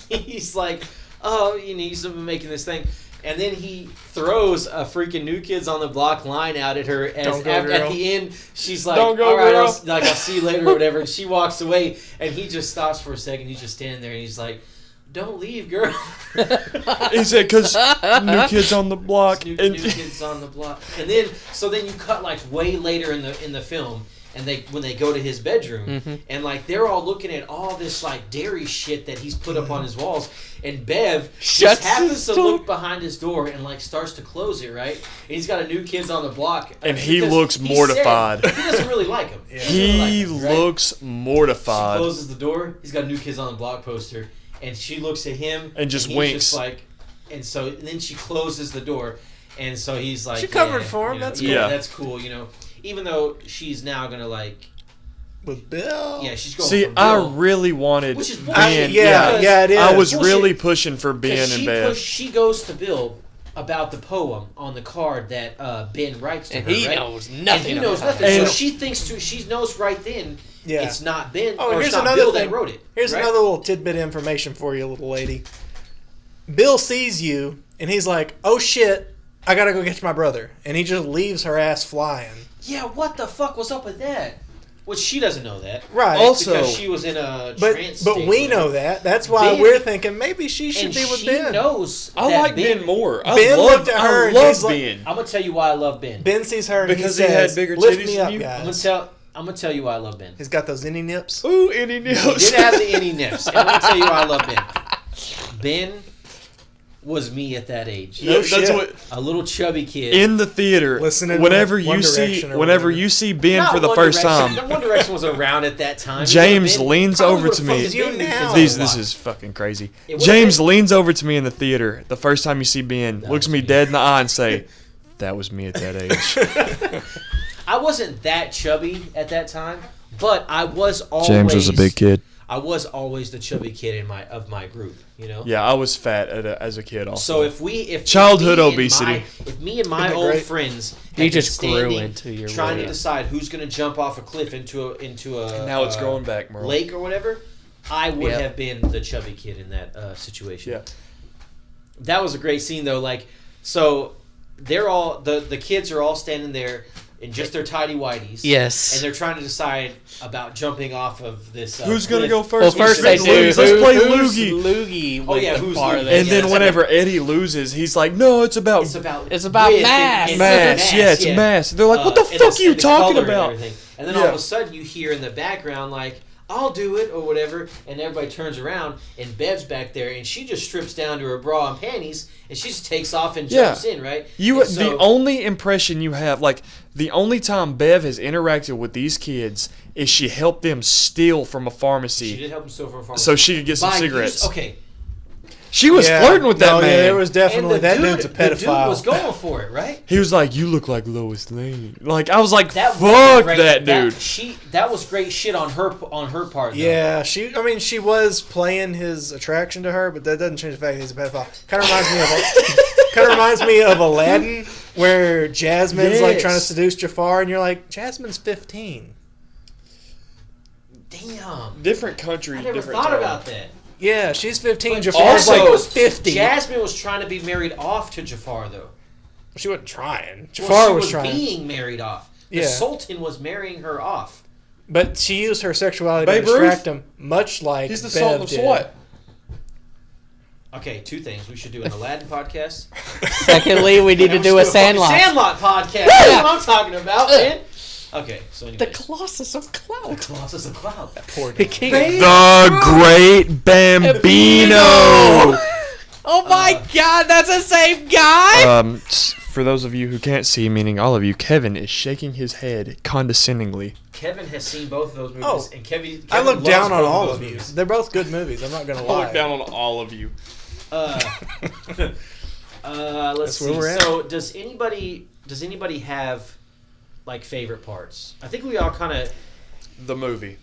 He's like, "Oh, he's been making this thing." And then he throws a freaking New Kids on the Block line out at her. At the end, she's like, Don't go, all right, girl. I'll see you later or whatever. And she walks away, and he just stops for a second. He's just standing there, and he's like, don't leave, girl. He said, because New Kids on the Block. New Kids on the Block. And then you cut like way later in the film, and when they go to his bedroom, and like they're all looking at all this like dairy shit that he's put up on his walls, and Bev just happens to look behind his door and like starts to close it, right? And he's got a New Kids on the Block, And he looks mortified. He doesn't really like him. He looks mortified. She closes the door. He's got a New Kids on the Block poster, and she looks at him And just he's winks. Just like, and then she closes the door, and so he's like, She covered for him. That's cool. cool. Yeah, that's cool. Even though she's now gonna like, with Bill. yeah, she's going. See, for Bill, I really wanted which is Ben. bullshit. Yeah, it is. I was Bullshit. really pushing for Ben and she Bev. she goes to Bill about the poem on the card that Ben writes to And her, he right? knows And nothing. he knows about nothing. it. And- So she knows right then Yeah. it's not Ben. Oh, or here's it's not another Bill thing. that wrote it. Here's right? another little tidbit of information for you, little lady. Bill sees you, and he's like, "Oh shit, I gotta go get my brother," and he just leaves her ass flying. Yeah, what the fuck was up with that? Which she doesn't know that. Right. Also- Because she was in a But trance but state we or know whatever. that. That's why Ben- we're thinking maybe she should And be with she Ben. knows I that like Ben more. I Ben love, looked at her I and love he's like- Ben. I'm gonna tell you why I love Ben. Ben sees her and Because he he had says, bigger "Lift titties me than up, you?" guys." I'm gonna tell you why I love Ben. He's got those innie nips. Ooh, any He news? did have the any nips, and I'm gonna tell you why I love Ben. Ben was me at that age. No That's shit. what A little chubby kid. in the theater. Listening to whenever One you see, Direction or whenever whatever. you see Ben Not for the One first Direction. time, One Direction was around at that time. James Ben leans probably over would've to me. fucking You been New now. Kids on These, the this Block. is fucking crazy. It would've James been- leans over to me in the theater the first time you see Ben, looks was me me. dead in the eye and say, "That was me at that age." I wasn't that chubby at that time, but I was always kid. I was always the chubby kid in my group, Yeah, I was fat as a kid also. So if Childhood me and obesity. if me and my Isn't that old great? friends You had been just grew standing, into your trying weight. to decide who's going to jump off a cliff into a Now it's growing back, Merle. lake or whatever, I would Yep. have been the chubby kid in that situation. Yeah. That was a great scene though. Like, so they're all the kids are all standing there in just their tidy whities. Yes. And they're trying to decide about jumping off of this. Who's gonna cliff. go first? Well, first they do. Let's play who's loogie. Loogie. Oh, yeah, who's farthest. Loogie? And Yeah, then that's whenever Eddie loses, he's like, "No, it's about It's about It's about width mass. and mass. Yeah, it's mass." They're like, "What the and fuck are you and the talking color and about?" everything. And then all Yeah. of a sudden you hear in the background like, "I'll do it" or whatever, and everybody turns around and Bev's back there and she just strips down to her bra and panties and she just takes off and Yeah. jumps in, right? You And the so- only impression you have, like the only time Bev has interacted with these kids is she helped them steal from a she pharmacy did help him steal from a pharmacy. so she could get some By cigarettes. okay. She was Yeah. flirting with that No, man. Yeah, there was And definitely that dude, dude's a The dude pedophile. was going for it, right? He was like, "You look like Lois Lane." Like I was like, That was "Fuck great- that dude." That was great shit on her part. Though. Yeah, she was playing his attraction to her, but that doesn't change the fact that he's a pedophile. Kind of reminds me of Aladdin, where Jasmine's like Yes. trying to seduce Jafar, and you're like, Jasmine's 15. Damn. Different country, I never different thought time. about that. Yeah, she's 15. But Jafar's also- like 50. Jasmine was trying to be married off to Jafar, though. She wasn't trying. Well, Jafar she was trying, being married off. The Yeah. Sultan was marrying her off. but she used her sexuality Babe to distract Ruth? him, much like He's the Bev Sultan of did. SWAT. Okay, two things. We should do an Aladdin podcast. Secondly, we need to And do we a should fucking Sandlot. Sandlot podcast. That's what I'm talking about, man. Okay, so The anyways. Colossus of Cloud. Colossus of Cloud. Poor The dude. king. The Great Bambino. Oh my God, that's the same guy. For those of you who can't see, meaning all of you, Kevin is shaking his head condescendingly. Kevin has seen both of those movies, Oh, and Kevin I look loves down on both all those of you. movies. They're both good movies. I'm not gonna I lie. look down on all of you. Let's That's see. where we're at. So, does anybody have like favorite parts? I think we all kind of. The movie.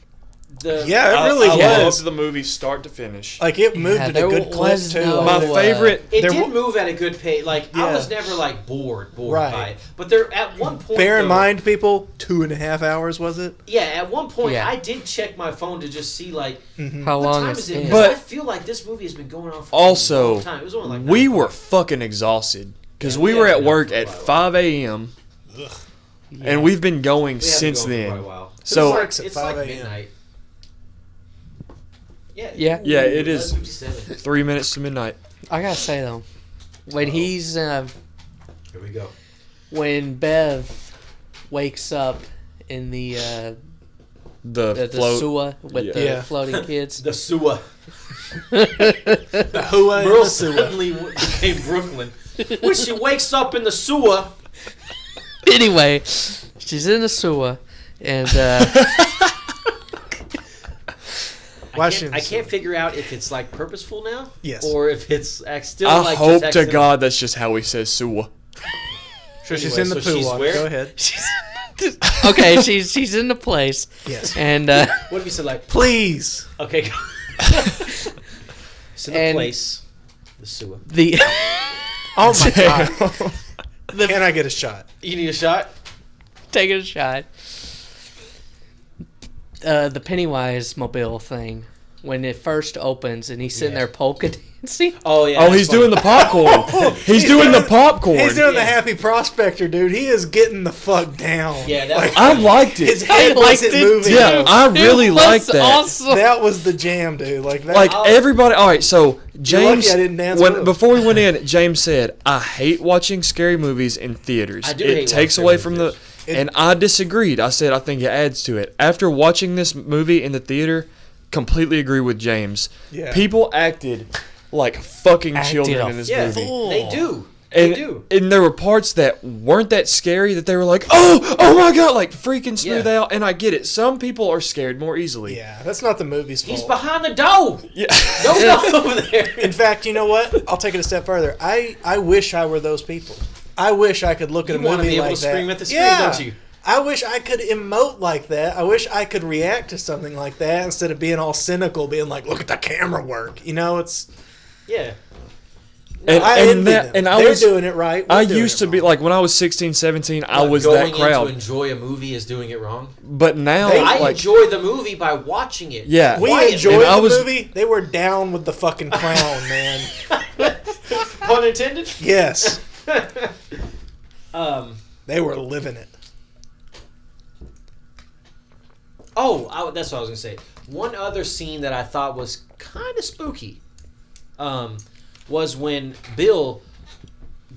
Yeah, it really I was. loved the movie start to finish. Like it moved Yeah, at a there good clip was too. no- My favorite. It There did wa- move at a good pace. Like I Yeah. was never like bored Right. by it. But there at one point. Bear in though- mind, people, 2.5 hours was it? Yeah, at one point Yeah. I did check my phone to just see like How what long time it's is it? been. Because But- I feel like this movie has been going on for a Also, long time. It was only like we 9 were o'clock. fucking exhausted because Yeah, we we were had at been work up for a at while. 5 a.m. and we've been going We have been since going for quite a then. while. So Works at It's 5 like a.m. midnight. Yeah. Yeah. it is 11:57. 3 minutes to midnight. I gotta say though, when he's Here we go. when Bev wakes up in the The the float. sewer with Yeah. the Yeah. floating kids. The sewer. The Hua and Merle the Sua. suddenly became Brooklyn. When she wakes up in the sewer. Anyway, she's in the sewer, and Why I she in the can't sewer? figure out if it's like purposeful now. Yes. Or if it's still I like hope just to accidental. God that's just how he says sewer. So she's Anyway, in the so poo she's water. where? Go ahead. okay, she's in the place, Yes. and What if you said like, Please. okay, go. So the And- place, the sewer. the Oh my god. Can I get a shot? You need a shot? taking a shot. The Pennywise mobile thing, when it first opens and he's sitting Yeah. there polka dancing. Oh yeah. Oh, that's he's funny. doing the popcorn. He's doing the popcorn. He's doing the Yeah. happy prospector, dude. He is getting the fuck down. Yeah, that was- I liked his it. head I liked wasn't it moving. Yeah, though. I really It was liked that. Awesome. That was the jam, dude. Like that. Like everybody. All right, so James. lucky I didn't dance with him. Before we went in, James said, "I hate watching scary movies in theaters. I do It hate takes watching away scary from the." movies. And I disagreed. I said I think it adds to it. After watching this movie in the theater, completely agree with James. Yeah. People acted like fucking Acted children a in this Yeah, movie. they do. And, They do. and there were parts that weren't that scary that they were like, oh my god, like freaking smooth Yeah. out. And I get it. Some people are scared more easily. yeah, that's not the movie's fault. He's behind the door. Yeah. Don't go over there. In fact, you know what? I'll take it a step further. I wish I were those people. I wish I could look at You a wanna movie be able like to that. scream at the screen, yeah. don't you? I wish I could emote like that. I wish I could react to something like that instead of being all cynical, being like, "Look at the camera work." You know, it's. Yeah. And, I and envy that, them. and I They're was, doing it right. We're I doing used it to be wrong. like when I was 16, 17, I was going that in crowd. to enjoy a movie is doing it wrong. But now, I like, enjoy the movie by watching it. yeah, We Quietly. enjoyed And I the was- movie. They were down with the fucking clown, man. Pun intended. Yes, Um. they were living it. That's what I was gonna say. One other scene that I thought was kind of spooky, was when Bill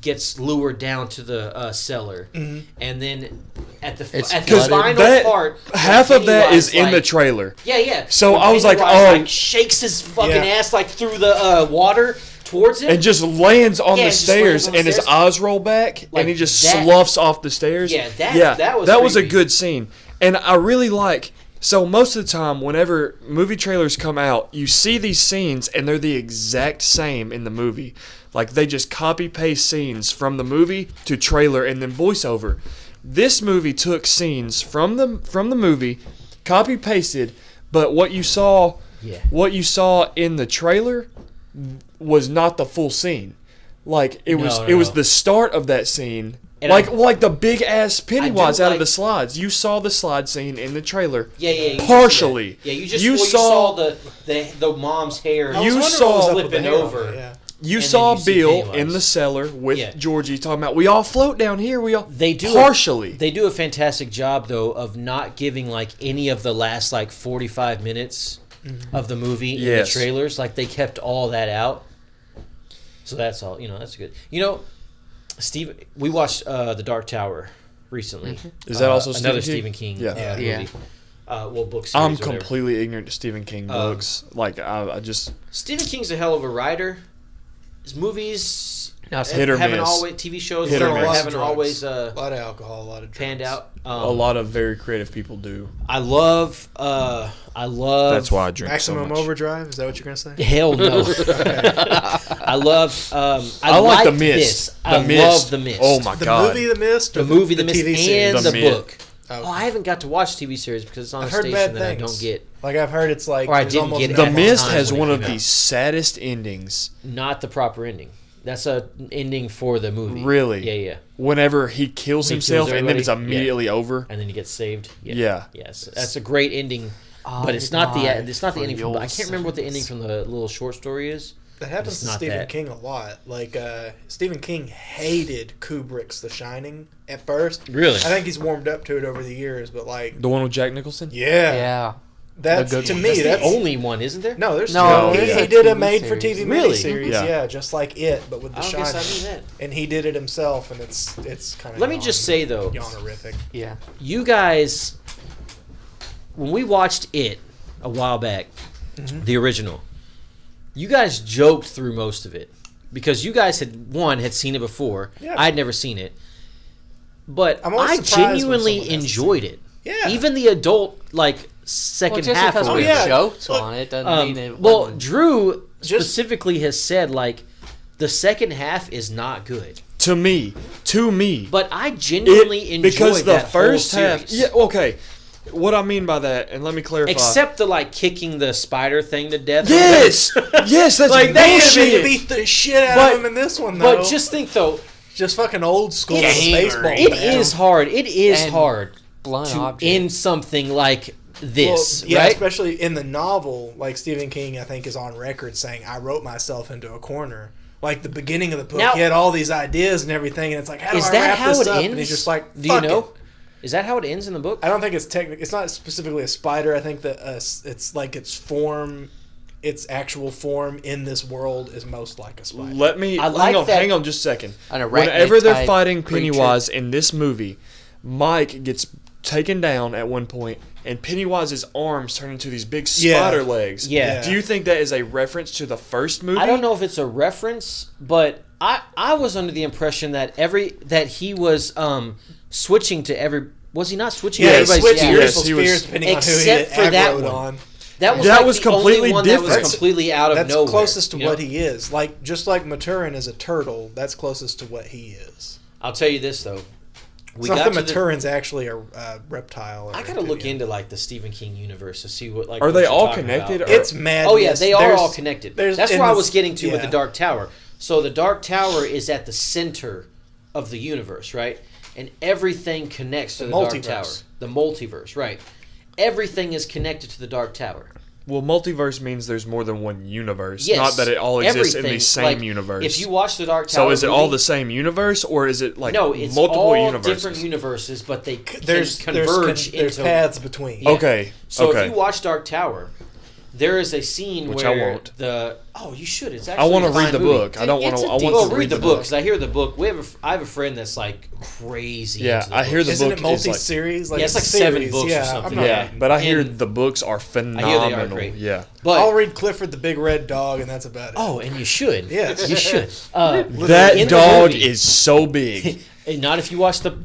gets lured down to the cellar, and then at the It's at the flooded. final that part, half of that Pennywise, is in the like- trailer. Yeah. So When I was like, Pennywise, oh. shakes his fucking Yeah. ass like through the water towards him. And just lands on Yeah, the just lands stairs, on the and his stairs. eyes roll back, Like and he just that- sloughs off the stairs. Yeah, that was a creepy. good scene, and I really like. So most of the time, whenever movie trailers come out, you see these scenes, and they're the exact same in the movie. Like they just copy paste scenes from the movie to trailer and then voiceover. This movie took scenes from the movie, copy pasted, but what you saw in the trailer was not the full scene. Like it was No. the start of that scene. And Like the big ass Pennywise out of like- the slides. You saw the slide scene in the trailer. Yeah. You Partially. Yeah, you You saw saw- the mom's hair. I was You wondering saw- what was up with the flipping hair on over. it, yeah. You And saw then you see Bill Pennywise. in the cellar with Yeah. Georgie talking about we all float down here. We all They do partially. They do a fantastic job though of not giving like any of the last like 45 minutes of the movie in the Yes. trailers. Like they kept all that out. So that's all. That's good. Steve, we watched The Dark Tower recently. Is that also another Stephen Stephen King? Yeah. Yeah. movie. Book series. I'm or whatever. completely ignorant to Stephen King books. Like I just Stephen King's a hell of a writer. His movies Now, it's Hit or haven't miss. always TV shows Hit or haven't miss. haven't always A lot of alcohol, a lot of drugs. panned out. a lot of very creative people do. I love. That's why I drink Maximum so much. Overdrive. Is that what you're gonna say? Hell no. I love. I like The liked Mist. This. I love The Mist. Oh my The god. movie The Mist. Or The movie The Mist TV series? and The the Mist. book. Oh, I haven't got to watch TV series because it's on I've a heard station bad that I things. don't get. Like I've heard it's like Or I there's didn't almost get it an The at end. the Mist time has when it one of came the out. saddest endings. Not the proper ending. That's a ending for the movie. Really? Yeah. Whenever he kills He kills himself and then it's everybody? immediately over. And then he gets saved. Yeah. Yes, that's a great ending. But it's not the ending from. I can't remember what the ending sins. from the little short story is. That happens It's to not Stephen that. King a lot. Like Stephen King hated Kubrick's The Shining at first. Really? I think he's warmed up to it over the years, but like, The one with Jack Nicholson? yeah, Yeah. that's A good to one. me That's that's the only one, isn't there? no. There's No, two. there's He a did a TV made-for-TV series. Really? miniseries, Yeah. yeah, just like it, but with The I don't Shining. guess I knew that. And he did it himself, and it's kind of. Let me just say though, yawnerific. Yeah. you guys, when we watched it a while back, Mm-hmm. the original, you guys joked through most of it because you guys had seen it before. Yeah. I'd never seen it, but I'm always I surprised when genuinely someone hasn't enjoyed it. Yeah. Even the adult second Well, just half because of we it. yeah. joked Look, on it doesn't mean it Well, wasn't- Drew Just- specifically has said the second half is not good, To me. but I genuinely enjoyed because the that first whole half. series. Yeah, okay. What I mean by that, and let me clarify. Except the kicking the spider thing to death. Yes! Yes, that's Like, that They shit. beat the shit out But- of him in this one, though. But just think though, just fucking old school It's- baseball. it man. is hard. It is And hard blunt to object. end something like this, Well, yeah, right? especially in the novel, like Stephen King, I think is on record saying, "I wrote myself into a corner." Like the beginning of the book, Now- he had all these ideas and everything, and it's like, how do Is I that wrap how this it up? ends? And he's just like, do you "Fuck know? it." Is that how it ends in the book? I don't think it's technical. It's not specifically a spider. I think that it's like its form, its actual form in this world is most like a spider. Let me I like hang on, that- hang on just a second. An arachnid Whenever they're type fighting creature. Pennywise in this movie, Mike gets taken down at one point, and Pennywise's arms turn into these big Yeah. spider legs. Yeah. Do you think that is a reference to the first movie? I don't know if it's a reference, but I was under the impression that he was switching to every. Was he not switching yeah, to he everybody's switched fears? Yes, people's he was- fears depending on who he except for that aggroed one. on. That was That like was the completely only one that was different. completely out of That's nowhere. closest to you know? what he is. Like just like Maturin is a turtle. That's closest to what he is. I'll tell you this though, we It's not got that to the, Maturin's actually a reptile. Or I gotta look amphibian. into the Stephen King universe to see what Are what they you're all talking connected, about. or- It's mad. Oh yeah, they are all connected. That's in where I this- was getting to with yeah. the Dark Tower. So the Dark Tower is at the center of the universe, right? And everything connects to The the Dark multiverse. Tower. The multiverse, right? Everything is connected to the Dark Tower. Well, multiverse means there's more than one universe, Yes, not that it all exists in the everything, same like, universe. If you watch the Dark Tower, So is it all movie- the same universe, or is it like no? It's multiple all universes? different universes, but they There's converge there's into. paths between. Yeah. Okay. So okay. if you watch Dark Tower, there is a scene Which I where won't. you should. It's I actually want a to read fine the movie. book. I don't want It's to. a I want Well, to read the book because I hear the book. I have a friend that's like crazy. Yeah, into the I hear the books. Isn't book it is like- multi-series? Yeah, it's like a 7 series. books or yeah, something. I'm not- Yeah, but I hear And- the books are they phenomenal. are great. Yeah. But I'll read Clifford the Big Red Dog, and that's about it. oh, and you should. Yes. you should. That in the dog movie- is so big. And not if you watch the.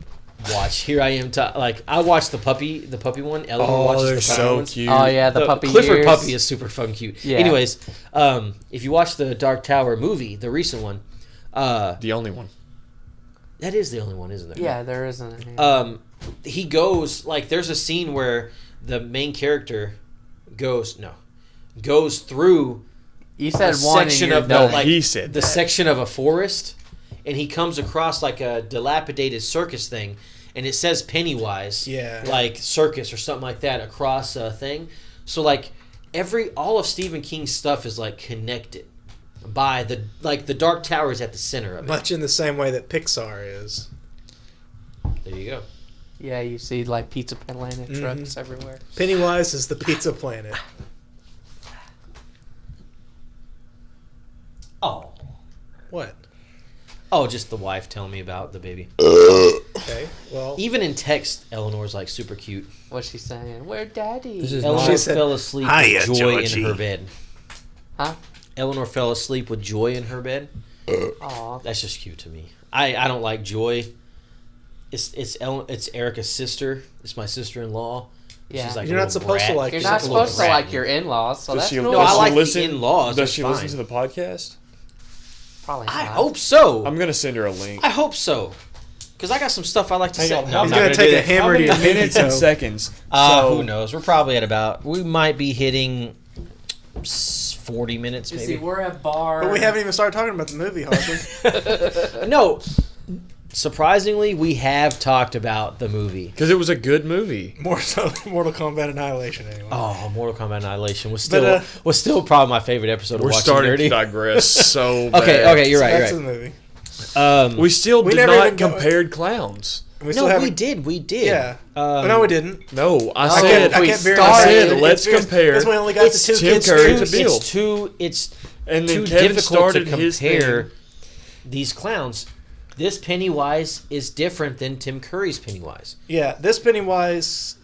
Here I am. I watched the puppy one. Eleanor watches they're the puppy so ones. cute. Oh yeah, the puppy Clifford ears. puppy is super fun cute. Yeah. Anyways, if you watch the Dark Tower movie, the recent one, The only one. that is the only one, isn't there? Yeah, there isn't. Any. He goes there's a scene where the main character goes through You a said one and section you're of the done. like He said the that. section of a forest, and he comes across like a dilapidated circus thing, and it says Pennywise, Yeah. like circus or something like that across a thing. So like all of Stephen King's stuff is like connected by the Dark Tower is at the center of it. Much in the same way that Pixar is. There you go. Yeah, you see like Pizza Planet Mhm. trucks everywhere. Pennywise is the Pizza Planet. Oh. What? Oh, just the wife telling me about the baby. Okay. Well, Even in text, Eleanor's like super cute. What's she saying? Where Daddy? This is Eleanor She said, fell asleep "Hiya, with joy Georgie." in her bed. Huh? Eleanor fell asleep with joy in her bed. Aw. That's just cute to me. I don't like Joy. It's Erica's sister. It's my sister-in-law. Yeah. She's like You're a not little supposed to brat. like You're She's not like a little supposed to brat. like your in-laws, so Does that's she, cool. No, I does she like the listen, in-laws, Does they're she listen fine. to the podcast? Probably I not. hope so. I'm gonna send her a link. I hope so. Because I got some stuff I like to Hang say. on, No, I'm He's not gonna gonna take do a that. hammer to your minutes and toe. seconds. So Who knows? We're probably at about. We might be hitting 40 minutes, You see, maybe. we're at bar. But we haven't even started talking about the movie, hardly. No. Surprisingly, we have talked about the movie. because it was a good movie. More so than Mortal Kombat Annihilation, anyway. Oh, Mortal Kombat Annihilation was But, still probably my favorite episode of We're Watching starting Dirty. to digress so bad. Okay, you're right. Back to You're the movie. right. We still We did never not even go- compared clowns. We still No, haven't. we did. Yeah. No, we didn't. No, I I said kept we veering I back. said, It- let's it- compare. Because we only got It's the two Tim kids. Curry too. to Bill. It's And then too Kevin difficult to started his compare thing. these clowns. This Pennywise is different than Tim Curry's Pennywise. Yeah, this Pennywise,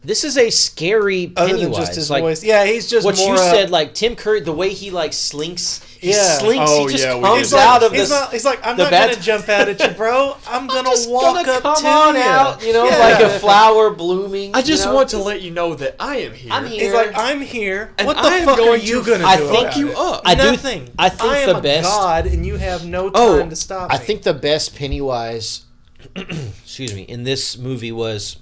This is a scary other Pennywise. than just his like, voice. Yeah, he's just what more. you said, like Tim Curry, the way he like slinks. He Yeah. slinks. Oh, he just yeah, we comes did. out of he's this. He's like, I'm the not bad- gonna jump out at you, bro. I'm gonna just walk gonna up come to on you. out, you know, Yeah. like a flower blooming. I just you know? want to let you know that I am here. I'm here. He's like, I'm here. And What the I am fuck are going you to gonna I do? think about you it? up. I do- Nothing. I think I am the a best- god, and you have no time Oh, to stop me. I think the best Pennywise, excuse me, in this movie was,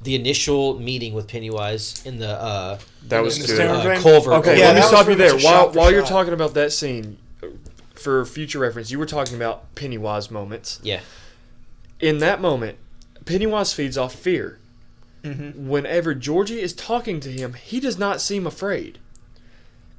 the initial meeting with Pennywise in the that was in the good. Stone Drain? Culvert. Okay, Yeah, let me that was stop you pretty there. much a While shot for while you're shot. talking about that scene, for future reference, you were talking about Pennywise moments. Yeah. In that moment, Pennywise feeds off fear. Mm-hmm. Whenever Georgie is talking to him, he does not seem afraid.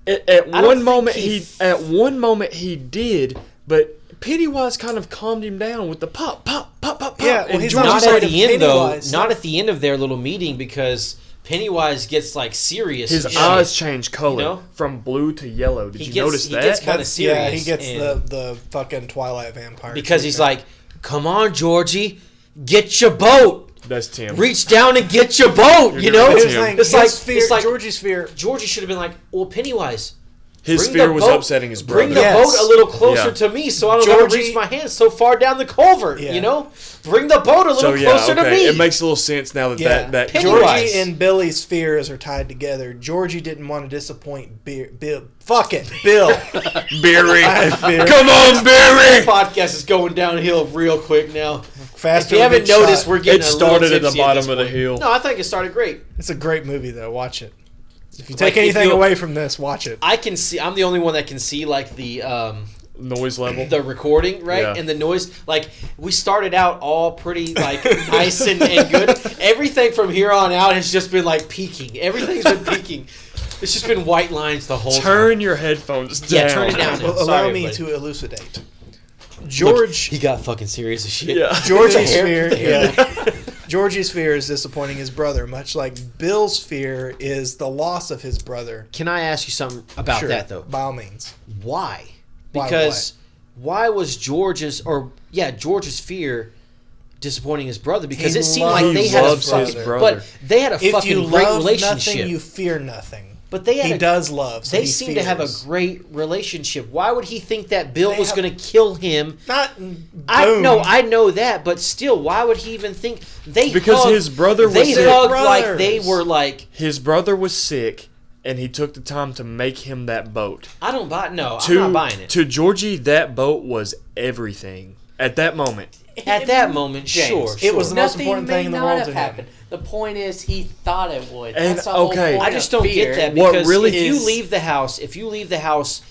At I don't one think moment he at one moment he did, but Pennywise kind of calmed him down with the pop, pop, pop, pop, pop. Yeah, well, and he's Georgie's Not afraid at of the end though. Pennywise. Not at the end of their little meeting because Pennywise gets like serious. his and shit. eyes change color You know? from blue to yellow. Did He you gets- notice he that? gets kinda That's- yeah, he serious gets and- the fucking Twilight vampire because he's treatment. like, "Come on, Georgie, get your boat. That's Tim. Reach down and get your boat." You You're know, doing His Tim. thing, it's his like fear, it's like Georgie's fear. Georgie should have been like, "Well, Pennywise, His bring fear the was boat- upsetting his brother. bring the Yes. boat a little closer Yeah. to me, so I don't have to Georgie- reach my hands so far down the culvert." Yeah. You know, bring the boat a little So yeah, closer to okay. me. It makes a little sense now that Yeah, that Pennywise. Georgie and Billy's fears are tied together. Georgie didn't want to disappoint Bill. Fuck it, Bill. Barry. I have fear. Come on, This Barry. podcast is going downhill real quick now. Faster If you haven't than noticed, shot. we're getting It a started little at the tipsy bottom this of the point. hill. No, I think it started great. It's a great movie though. Watch it. If you Like, take if anything you- away from this, watch it. I can see. I'm the only one that can see like the Noise level. the recording, right? Yeah. And the noise. Like we started out all pretty like nice and good. Everything from here on out has just been like peaking. Everything's been peaking. It's just been white lines the whole time. Turn your headphones down. Yeah, turn it down. Well, Sorry, allow me everybody. to elucidate. Look, George, he got fucking serious as shit. Yeah. Georgie's Hair- fear, hair- yeah. Georgie's fear is disappointing his brother, much like Bill's fear is the loss of his brother. Can I ask you something about Sure, that though? by all means. Why? Why Because why was George's fear disappointing his brother? Because He it seemed loves like they had a his fucking brother. but they had a If you fucking great love relationship. nothing, you fear nothing. But they had He a- does love. So they he seem to have a fears. great relationship. Why would he think that Bill They was have- going to kill him? Not. I boom. know that, but still, why would he even think they? Because hugged- his brother was they sick. hugged like they Brothers. were like. His brother was sick, and he took the time to make him that boat. I don't buy. No, To, I'm not buying it. To Georgie, that boat was everything at that moment. At that moment, James, sure, it was sure. the most Nothing important may thing in the not world have to him. happened. The point is, he thought it would. And, That's the whole okay. point I just of don't fear. get that What because really if you is- leave the house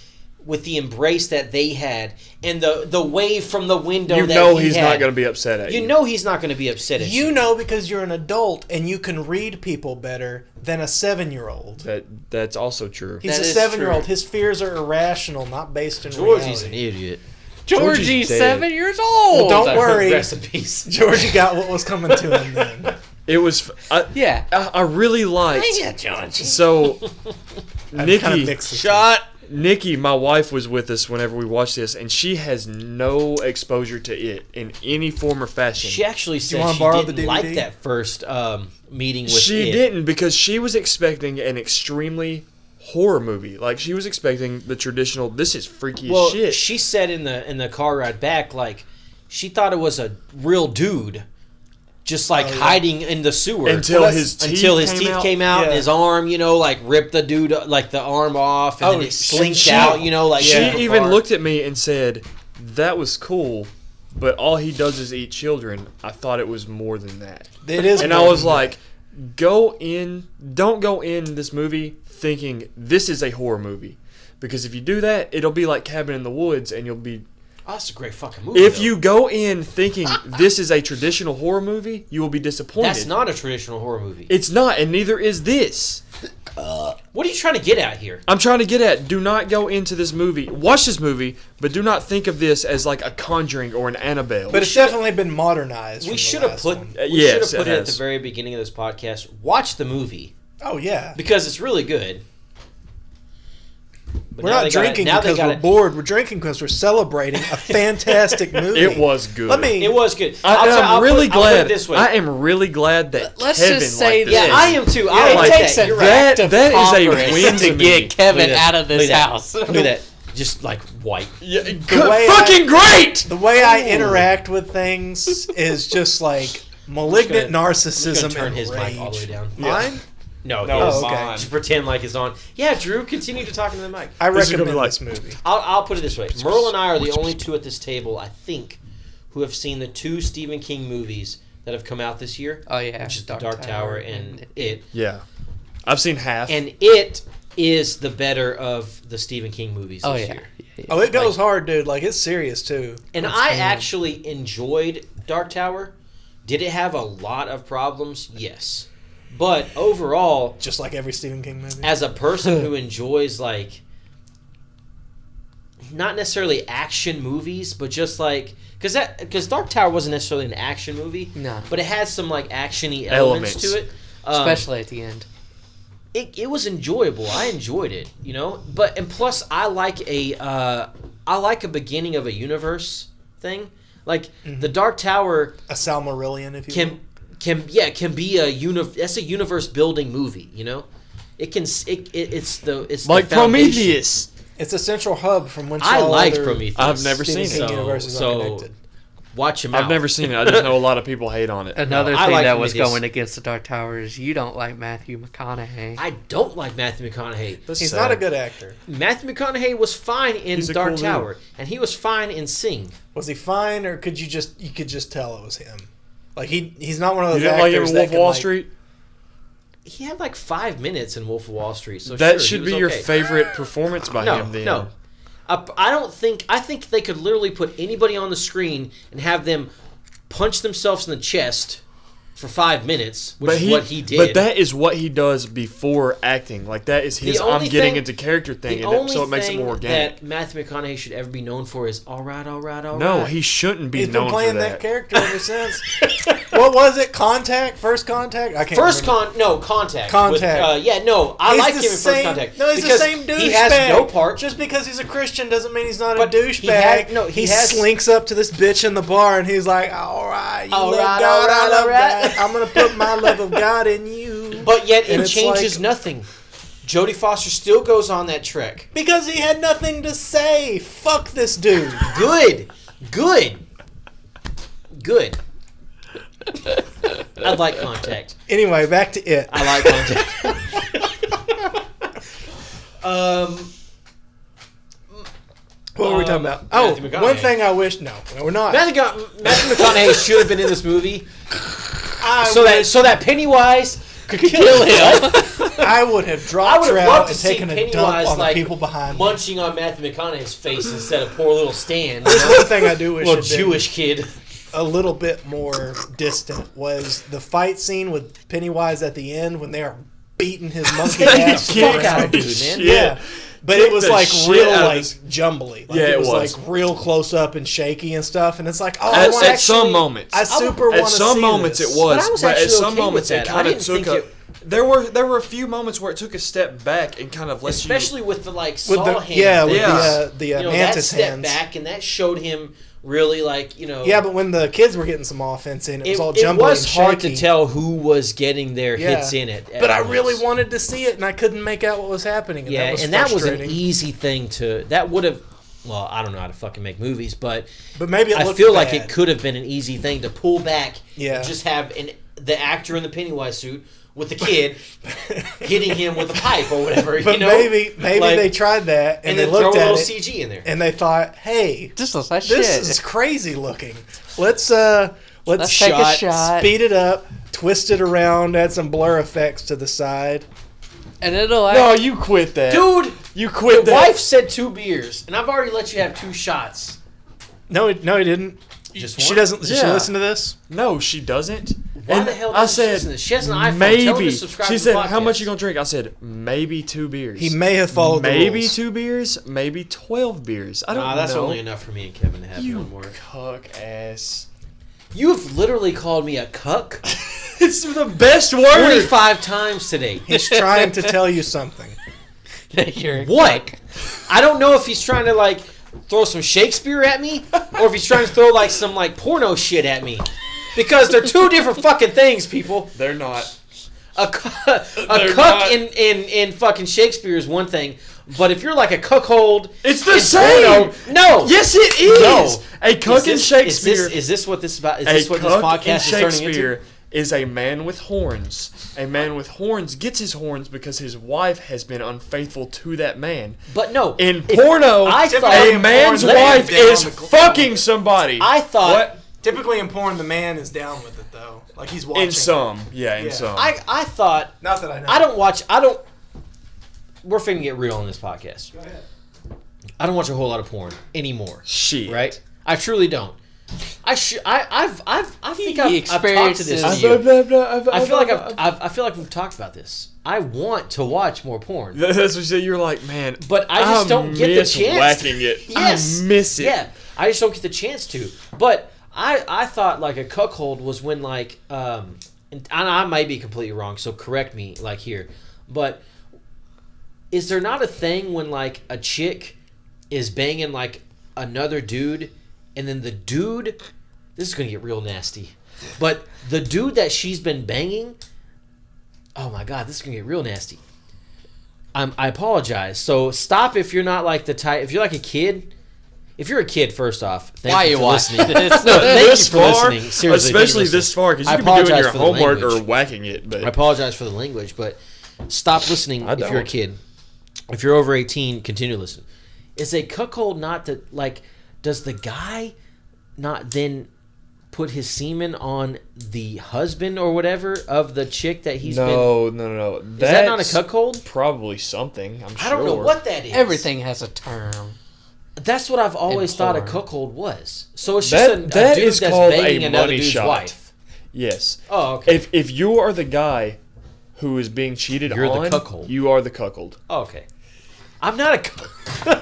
with the embrace that they had and the wave from the window, You that know he he's had, not going to be upset at you. You know he's not going to be upset at you. You know because you're an adult and you can read people better than a 7-year-old. That's also true. He's That a is 7-year-old. true. His fears are irrational, not based in Georgie's an reality. idiot. Georgie's Georgie's dead. 7 years old. Don't worry. Rest in peace. Georgie got what was coming to him then. It was. Yeah. I really liked. Yeah, Georgie. So, I've Nikki, kinda mixed the two. Shot. Nikki, my wife, was with us whenever we watched this, and she has no exposure to it in any form or fashion. She actually said wanna she borrow the didn't like DVD? that first meeting with She it. didn't because she was expecting an extremely horror movie. Like she was expecting the traditional. This is freaky Well, as shit. she said in the car ride back, like she thought it was a real dude, just like Oh, yeah. hiding in the sewer until Well, his teeth until his teeth came out and Yeah. his arm, like ripped the dude like the arm off, and Oh, then it she- slinked she- out, like She super even far. looked at me and said, "That was cool, but all he does is eat children. I thought it was more than that. It is, And more I was than that. like, don't go in this movie thinking this is a horror movie. Because if you do that, it'll be like Cabin in the Woods, and you'll be... Oh, that's a great fucking movie. If though. you go in thinking this is a traditional horror movie, you will be disappointed. That's not a traditional horror movie. It's not, and neither is this. What are you trying to get at here? I'm trying to get at, do not go into this movie. Watch this movie, but do not think of this as like a Conjuring or an Annabelle. But it's definitely been modernized. We should should have put. We yes, should have put it it at has. the very beginning of this podcast. Watch the movie Oh yeah. because it's really good. But We're now not they gotta- drinking now they because we're gotta- bored. We're drinking because we're celebrating a fantastic movie. it was good. Let me. It was good. I'm really I'll put it glad. this way. I am really glad that Let's Kevin just say liked this. yeah, this. I am too. Yeah, I it like takes that. a You're right. That is a conference win to to get me. Kevin Look at out that. of this Look at that. house. Look at that. Just like white. Yeah, way fucking great. The way I interact with things is just like malignant I'm just narcissism gonna turn and his rage. mic all the way down. Mine? No, No, his. Oh, okay. mine. Just pretend like it's on. Yeah, Drew, continue to talk into the mic. I This is gonna recommend be like- this movie. I'll put it this way. Merle and I are the only two at this table, I think, who have seen the two Stephen King movies that have come out this year. Oh yeah, Which is The Dark Tower and It. Yeah, I've seen half. And It is the better of the Stephen King movies Oh this yeah. year. Oh, it goes hard, dude. Like it's serious too. And I actually enjoyed Dark Tower. Did it have a lot of problems? Yes. But overall, Just like every Stephen King movie. as a person who enjoys like not necessarily action movies, but just like because Dark Tower wasn't necessarily an action movie, No. but it has some like actiony elements to it. Especially at the end. It was enjoyable. I enjoyed it, you know. But and plus, I like a beginning of a universe thing. Like the Dark Tower A Salmarillion, if you will. can be that's a universe building movie, you know. It's the like foundation. Prometheus. It's a central hub from which I all liked other Prometheus. I've never Stephen seen King it. universes So- are connected. Watch him out. I've never seen it. I just know a lot of people hate on it. Another I thing like that was Prometheus. going against the Dark Tower is you don't like Matthew McConaughey. I don't like Matthew McConaughey. That's He's sad. not a good actor. Matthew McConaughey was fine in He's a Dark cool dude. Tower, and he was fine in Sing. Was he fine, or could you could just tell it was him? Like he's not one of You those didn't actors like him in that Wolf of can, Wall like- Street? He had like 5 minutes in Wolf of Wall Street, so That sure, should he be was your okay. favorite performance by No, him. Then. no. I think they could literally put anybody on the screen and have them punch themselves in the chest for 5 minutes, which is what he did. But that is what he does before acting. Like that is his. only I'm getting thing- into character thing, the and only so it makes it thing more organic. that Matthew McConaughey should ever be known for is all right. No, he shouldn't be He's known been playing for that that. character ever since. What was it? Contact? First Contact? I can't remember. Contact. Contact. With, I He's like the him in First same- Contact. No, he's because the same douchebag. He has no part. Just because he's a Christian doesn't mean he's not But a he douchebag. had- no, he he has- slinks up to this bitch in the bar and he's like, "All right, you All love right, God, all right, I love all right." God. I'm gonna put my love of God in you." But yet And it it's changes like- nothing. Jodie Foster still goes on that trek. Because he had nothing to say. Fuck this dude. Good. I like Contact. Anyway, back to it. I like Contact. What were we talking about? Matthew Oh, McConaughey. one thing I wish. No, we're not. Matthew McConaughey should have been in this movie so that Pennywise could kill him. I would have I dropped would have Trout loved to and see taken a dump Pennywise on the like people behind me. munching on Matthew McConaughey's face instead of poor little Stan. There's one thing I do wish little had been Jewish kid. a little bit more distant was the fight scene with Pennywise at the end when they are beating his monkey ass to the Fuck out ground. of dude, man. Yeah. But Kick it was the like shit real out of like this- jumbly. Like, Yeah, it it was was. like real close up and shaky and stuff. And it's like, oh, At, I want at some moments, I super want at to some see moments this. it was, But I was but at actually some okay moments with it that. I kind of didn't took think a. There were a few moments where it took a step back and kind of let Especially with the like with saw the hand. yeah with Yeah. the you know, that mantis step hands. back and that showed him really like, you know. Yeah, but when the kids were getting some offense in, it was all it jumbly was and hard shaky. to tell who was getting their Yeah. hits in it. But I at really once. wanted to see it, and I couldn't make out what was happening. And Yeah, that was and that was an frustrating. easy thing to. That would have. Well, I don't know how to fucking make movies, but But maybe it I looked feel like bad. it could have been an easy thing to pull back. Yeah. And just have the actor in the Pennywise suit with the kid hitting him with a pipe or whatever. But you know, maybe Like, they tried that and and they then throw looked a at little it CG in there. and they thought, hey, Just looks like this shit. is crazy looking. Let's Let's take a shot. speed it up, twist it around, add some blur effects to the side. And it'll No, you quit that. Dude, You quit the that. wife said 2 beers, and I've already let you have 2 shots. No, he didn't. Just She one? doesn't. Does she Yeah. listen to this? No, she doesn't. Why And the hell I doesn't she said, listen to this? She has an iPhone. Tell her to maybe. subscribe She to said, the how much podcast. you going to drink? I said, maybe 2 beers. He may have followed the Maybe rules. 2 beers, maybe 12 beers. I don't Nah, that's know. only enough for me and Kevin to have You one more. cuck ass. You've literally called me a cuck It's the best word. 45 times today. He's trying to tell you something. You're a What? cuck. I don't know if he's trying to like throw some Shakespeare at me or if he's trying to throw like some like porno shit at me. Because they're 2 different fucking things, people. They're not. A They're cuck not. in fucking Shakespeare is one thing, but if you're like a cuckold, It's the in same. porno, no. Yes, it is. No. A cuck in Shakespeare. Is this what this about? Is A this what this cuck in podcast is turning into? Shakespeare is a man with horns. A man with horns gets his horns because his wife has been unfaithful to that man. But no, In if- porno, I thought a in man's porn, wife they down is the- fucking somebody. I thought What? Typically in porn, the man is down with it though. Like he's watching. In some, yeah, in Yeah. some. I thought Not that I know. I don't watch. I don't. We're finna get real on this podcast. Go ahead. I don't watch a whole lot of porn anymore. Shit. Right? I truly don't. I think I've talked to this. experiences- to you. I feel like we've talked about this. I want to watch more porn, That's what you said. You're like, man. but I just don't get the miss chance. whacking it. Yes, I miss it. Yeah, I just don't get the chance to. But I thought like a cuckold was when like and I might be completely wrong, so correct me like here. But is there not a thing when like a chick is banging like another dude, and then the dude, this is gonna get real nasty, but the dude that she's been banging, oh my god, this is gonna get real nasty. I apologize. So stop if you're not like the type. If you're like a kid. If you're a kid, first off, thank Why you you for watching listening. this? No, thank you This for far, listening. Seriously, thank you especially for this listening. far, because I you could be doing apologize your for the homework or language. whacking it. But I apologize for the language, but stop listening I if you're a don't. kid. If you're over 18, continue to listen. Is a cuckold not that, like, does the guy not then put his semen on the husband or whatever of the chick that he's been... no. Is that not a cuckold? Probably something. I'm sure. I don't know what that is. Everything has a term. That's what I've always In thought a porn. cuckold was. So it's just a That dude is that's called banging a another money dude's shot. wife. Yes. Oh, okay. If you are the guy who is being cheated You're the on, cuckold. you are the cuckold. Oh, okay. I'm not a...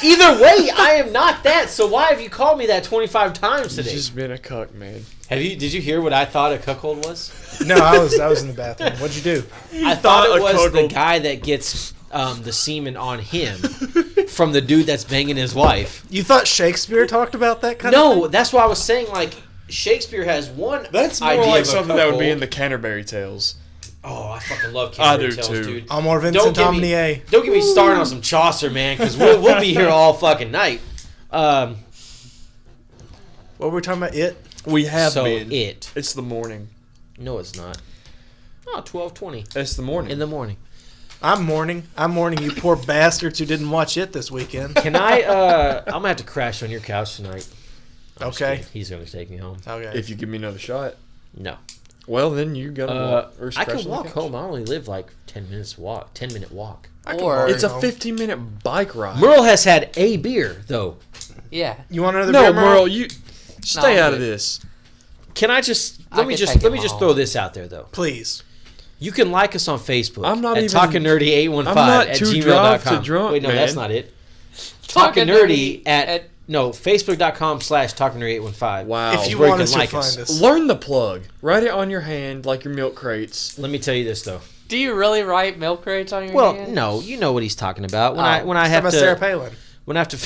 Either way, I am not that. So why have you called me that 25 times You've today? just been a cuck, man. Did you hear what I thought a cuckold was? No, I was in the bathroom. What'd you do? I thought thought it a was the cuckold. guy that gets the semen on him from the dude that's banging his wife. You thought Shakespeare talked about that kind of No, thing? that's why I was saying, like, Shakespeare has one That's more idea like of a something that would be cuckold. in the Canterbury Tales. Oh, I fucking love I Canterbury do Tales, too. dude. I'm more Don't Vincent get me- Omnier. Don't get me started on some Chaucer, man, because we'll be here all fucking night. What were we talking about? It? We have So been. it. It's the morning. No, it's not. Oh, 12:20 It's the morning. in the morning. I'm mourning, you poor bastards who didn't watch it this weekend. Can I? I'm gonna have to crash on your couch tonight. I'm just Okay. kidding. He's gonna take me home. Okay. If you give me another shot. No. Well, then you gotta walk. Or I crash can on the walk couch. home. I only live like 10 minutes walk. 10-minute walk. I can Or- walk It's a home. 15-minute bike ride. Merle has had a beer though. Yeah. You want another No, beer, Merle, you stay I'm out of good. this. Can I just I let me can just take let him me just home. throw this out there though. Please. You can like us on Facebook. I'm not at even- Talking Nerdy 815 I'm not at too gmail.com. drive to drunk, Wait, no, man. that's not it. Talking Nerdy at no Facebook.com/Talking Nerdy 815. Wow. If you where you want can us, like you'll us. find us. Learn the plug. Write it on your hand like your milk crates. Let me tell you this though. Do you really write milk crates on your Well, hand? no, you know what he's talking about. When Oh. I Talking have about to Sarah Palin. when I have to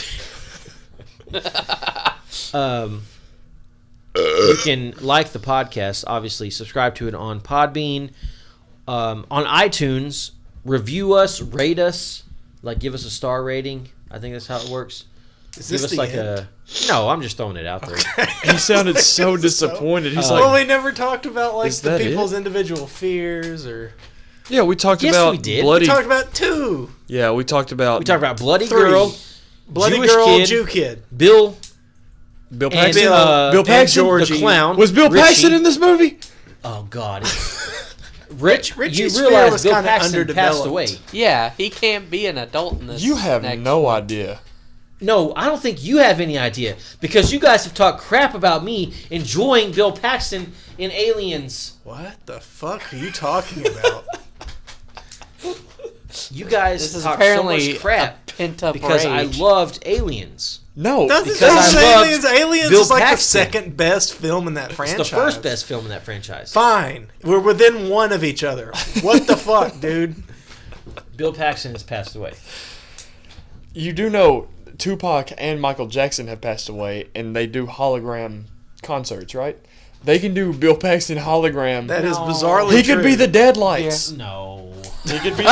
you can like the podcast, obviously subscribe to it on Podbean, on iTunes, review us, rate us, like give us a star rating. I think that's how it works. Is Give this us the like end? a No, I'm just throwing it out there. He sounded so disappointed. He's well, like, we never talked about like Is the that people's individual fears, or yeah, we talked Yes, about we did. bloody. we talked about 2, Yeah, we talked about. We talked about Bloody 3, Girl, Bloody Jewish Girl, Kid. Jew Kid. Bill, Bill and Paxton. Bill Bill Paxton, the clown. Was Bill Richie. Paxton in this movie? Oh God, Richie's you fear realize was Bill kinda Paxton passed underdeveloped. away. Yeah, he can't be an adult in this. You have next no one. idea. No, I don't think you have any idea because you guys have talked crap about me enjoying Bill Paxton in Aliens. What the fuck are you talking about? You guys This is talk so apparently much crap a pent-up because I rage. loved Aliens. No, Nothing Because I to loved Aliens. Aliens Bill is like Paxton. the second best film in that franchise. It's the first best film in that franchise. Fine, we're within one of each other. What the fuck, dude? Bill Paxton has passed away. you do know Tupac and Michael Jackson have passed away, and they do hologram concerts, right? They can do Bill Paxton hologram. That is No. bizarrely He could be true. the Deadlights. No, He could be.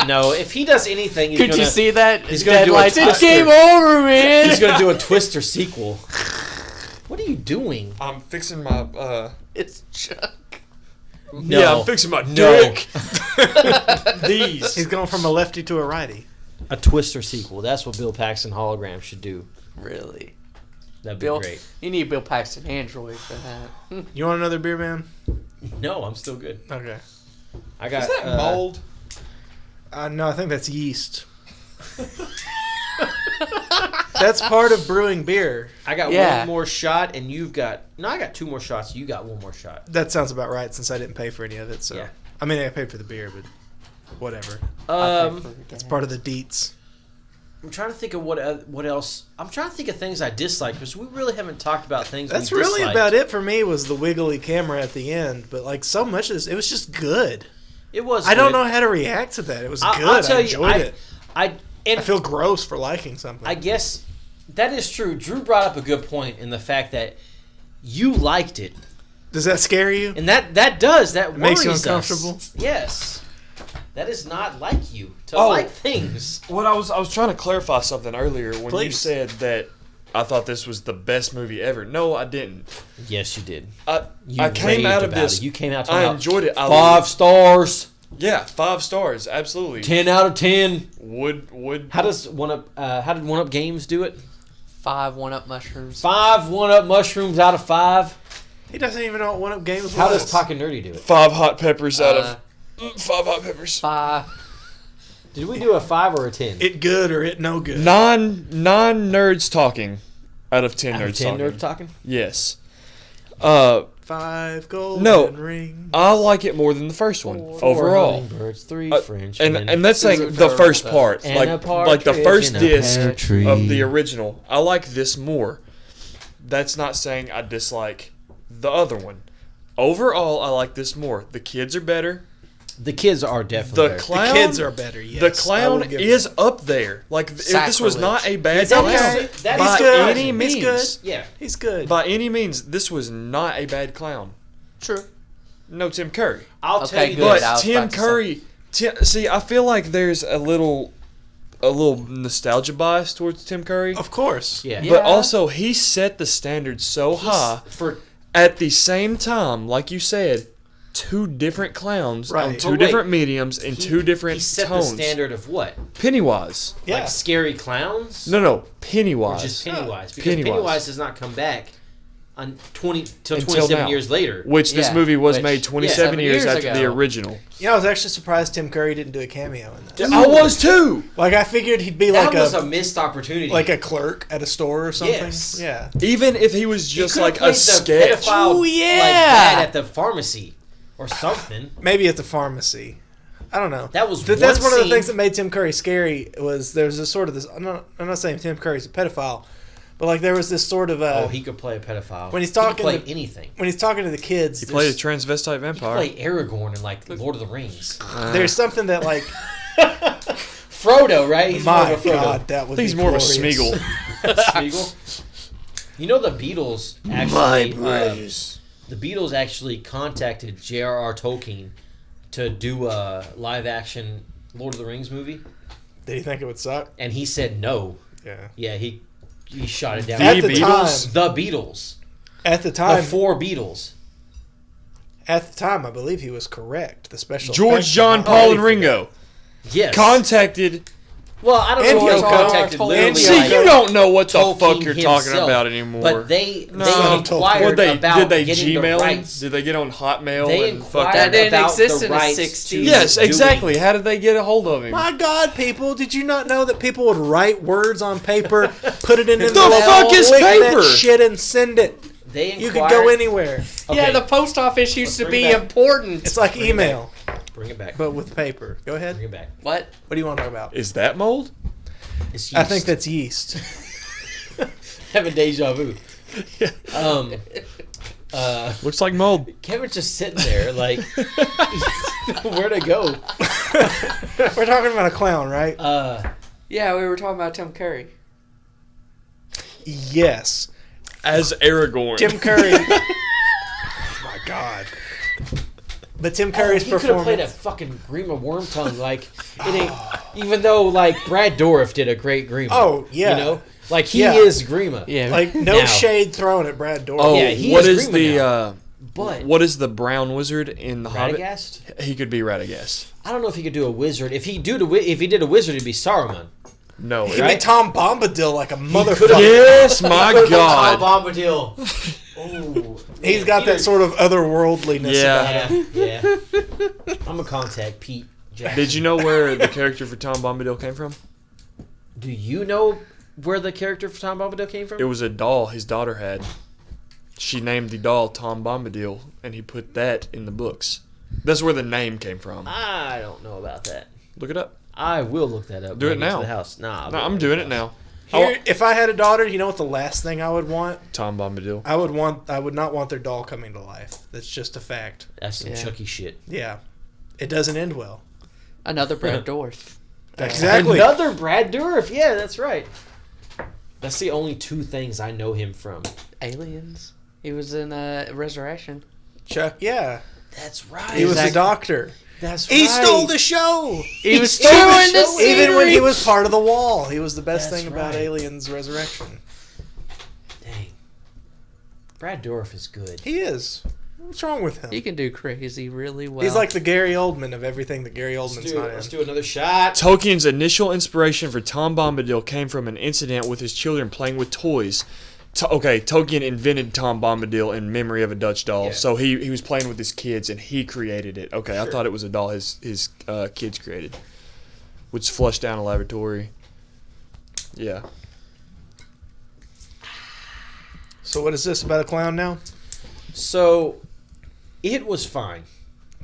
no. If he does anything, he's Could gonna, you see that? he's gonna do a Deadlights. It's Twister. game over, man. He's gonna do a Twister sequel. What are you doing? I'm fixing my. It's Chuck. No. Yeah, I'm fixing my No. dick. These. He's going from a lefty to a righty. A Twister sequel. That's what Bill Paxton hologram should do. Really? That'd be Bill, great. you need Bill Paxton Android for that. You want another beer, man? No, I'm still good. Okay. I got Is that mold? No, I think that's yeast. That's part of brewing beer. I got Yeah. one more shot, and you've got. No, I got 2 more shots. You got 1 more shot. That sounds about right since I didn't pay for any of it. So, Yeah. I mean, I paid for the beer, but whatever. It's part of the deets. I'm trying to think of what else. I'm trying to think of things I dislike because we really haven't talked about things. That's we really disliked. about it for me. Was the wiggly camera at the end, but like so much of this, it was just good. It was. I don't good. know how to react to that. It was good. I'll tell I you, enjoyed it. I I feel gross for liking something. I guess that is true. Drew brought up a good point in the fact that you liked it, Does that scare you? and that makes you worries uncomfortable? us. Yes, that is not like you to Oh. like things. What I was trying to clarify something earlier when you Please. said that I thought this was the best movie ever. No, I didn't. Yes, you did. I came raved out of about this. it. You came out. I talking about enjoyed it. 5 stars, Yeah, 5 stars. Absolutely. 10 out of 10. Would. How does How did 1UP Games do it? 5 1-up mushrooms. 5 1UP mushrooms out of 5. He doesn't even know what one up games How was. does Talking Nerdy do it? 5 hot peppers out Uh, of 5 hot peppers. 5. Did we do a 5 or a 10? It good or it no good? Non nerds talking out of 10 Out of nerds 10 talking. nerds talking? Yes. 5 golden No. rings. I like it more than the first one 4 overall. hummingbirds, 3 Uh, Frenchmen. And that's saying Isn't the fair first with part, And a like the partridge first in a disc pear tree. of the original. I like this more. That's not saying I dislike the other one. Overall, I like this more. The kids are better. The kids are definitely The better. clown, The kids are better. Yes, the I will clown give is them. up there. Like if this was not a bad That clown is- that by is good. any He's means. good. Yeah. He's good. By any means, this was not a bad clown. True. No Tim Curry. I'll Okay, tell you good. But this. I was Tim about to say. Curry, see, I feel like there's a little nostalgia bias towards Tim Curry. Of course. Yeah. But also, he set the standard so high. For At the same time, like you said, 2 different clowns on Right. 2 But wait, different mediums and 2 different he set tones. the standard of what? Pennywise. Yeah. Like scary clowns? No, Or Pennywise. just Pennywise? Because Pennywise. Pennywise does not come back on till Until 27 now. years later. Which this Yeah, movie was which- made 27 yeah, years 7 after years the ago. original. You know, I was actually surprised Tim Curry didn't do a cameo in this. I was too. Like, I figured he'd be that like was a a missed opportunity. like a clerk at a store or something. Yes. Yeah. Even if he was He just could've like played a the sketch. pedophile, Oh, yeah. like dad at the pharmacy or something. Maybe at the pharmacy. I don't know. That was That's one one of the scene- things that made Tim Curry scary. Was there's a sort of this. I'm not saying Tim Curry's a pedophile, but like there was this sort of Oh, he could play a pedophile. when he's He could talking play to- anything. when he's talking to the kids. He played a there's, transvestite He could vampire. play Aragorn in like Lord of the Rings. there's something that like Frodo, right? He's my more of a Frodo. God, that would I think he's be more of a glorious. Smeagol. Smeagol. You know the Beatles actually. The Beatles actually contacted J.R.R. Tolkien to do a live action Lord of the Rings movie, Did he think it would suck? and he said no. Yeah. Yeah, he shot it down. The At the Beatles? The Beatles. At the The time, 4 Beatles. at the time, I believe he was correct. The special George, effects John, were Paul, already and Ringo Yes. contacted. Well, I don't And know if he Yoko. contacted Tolkien. literally. And See, Yoko. you don't know what the Tolkien fuck you're talking himself, about anymore. But they No. inquired What about did they getting the Gmail him? rights. Did they get on Hotmail They and inquired fuck That didn't about exist the in the rights 60s. to Yes, doing- exactly. How did they get a hold of him? My God, people! Did you not know that people would write words on paper, put it in an The envelope, fuck is lick paper? that shit, and send it? They You inquired. could go anywhere. Yeah, Okay, the post office used to bring be it back. important. It's like Bring it email, Bring it back. but with paper. Go ahead. Bring it back. What? What do you want to talk about? Is that mold? It's I think yeast. that's yeast. Having deja vu. Looks like mold. Kevin's just sitting there, like, where'd it go? We're talking about a clown, right? Yeah, we were talking about Tim Curry. Yes. As Aragorn. Tim Curry. My God. But Tim Curry's he could have played a performance. fucking Grima Wormtongue, like, it ain't, even though, like, Brad Dourif did a great Grima. Oh, yeah. You know? Like, he Yeah. is Grima. Yeah, Like, no Now. shade thrown at Brad Dourif. Oh, Yeah, he what is is Grima the now. But what is the brown wizard in the Hobbit? Radagast? He could be Radagast. I don't know if he could do a wizard. If he did a wizard, it'd be Saruman. No, He'd Right? be Tom Bombadil like a could've- motherfucker. Yes, my Tom God. Bombadil. Oh, He's got that sort of otherworldliness Yeah. about him. Yeah, yeah. I'm gonna contact Pete Jackson. Did you know where the character for Tom Bombadil came from? Do you know where the character for Tom Bombadil came from? It was a doll his daughter had. She named the doll Tom Bombadil, and he put that in the books. That's where the name came from. I don't know about that. Look it up. I will look that up. Do when it I get to now. The house. Nah, No, I'm doing it now. Here, if I had a daughter, you know what the last thing I would want? Tom Bombadil. I would not want their doll coming to life. That's just a fact. That's some Yeah. Chucky shit. Yeah. It doesn't end well. another Brad Dourif. Exactly. Another Brad Dourif. Yeah, that's right. That's the only 2 things I know him from. Aliens. He was in Resurrection. Chuck, yeah. That's right. He was a Exactly. doctor. That's He right. stole the show. He was stole chewing the show. Even when he scenery. was part of the wall. He was the best That's thing about right. Aliens Resurrection. Dang. Brad Dourif is good. He is. What's wrong with him? He can do crazy really well. He's like the Gary Oldman of everything that Gary Oldman's not in. Let's do another shot. Tolkien's initial inspiration for Tom Bombadil came from an incident with his children playing with toys. Tolkien invented Tom Bombadil in memory of a Dutch doll. Yeah. So he was playing with his kids and he created it. Okay, I Sure. thought it was a doll his kids created, which flushed down a lavatory. Yeah. So what is this about a clown now? So, it was fine.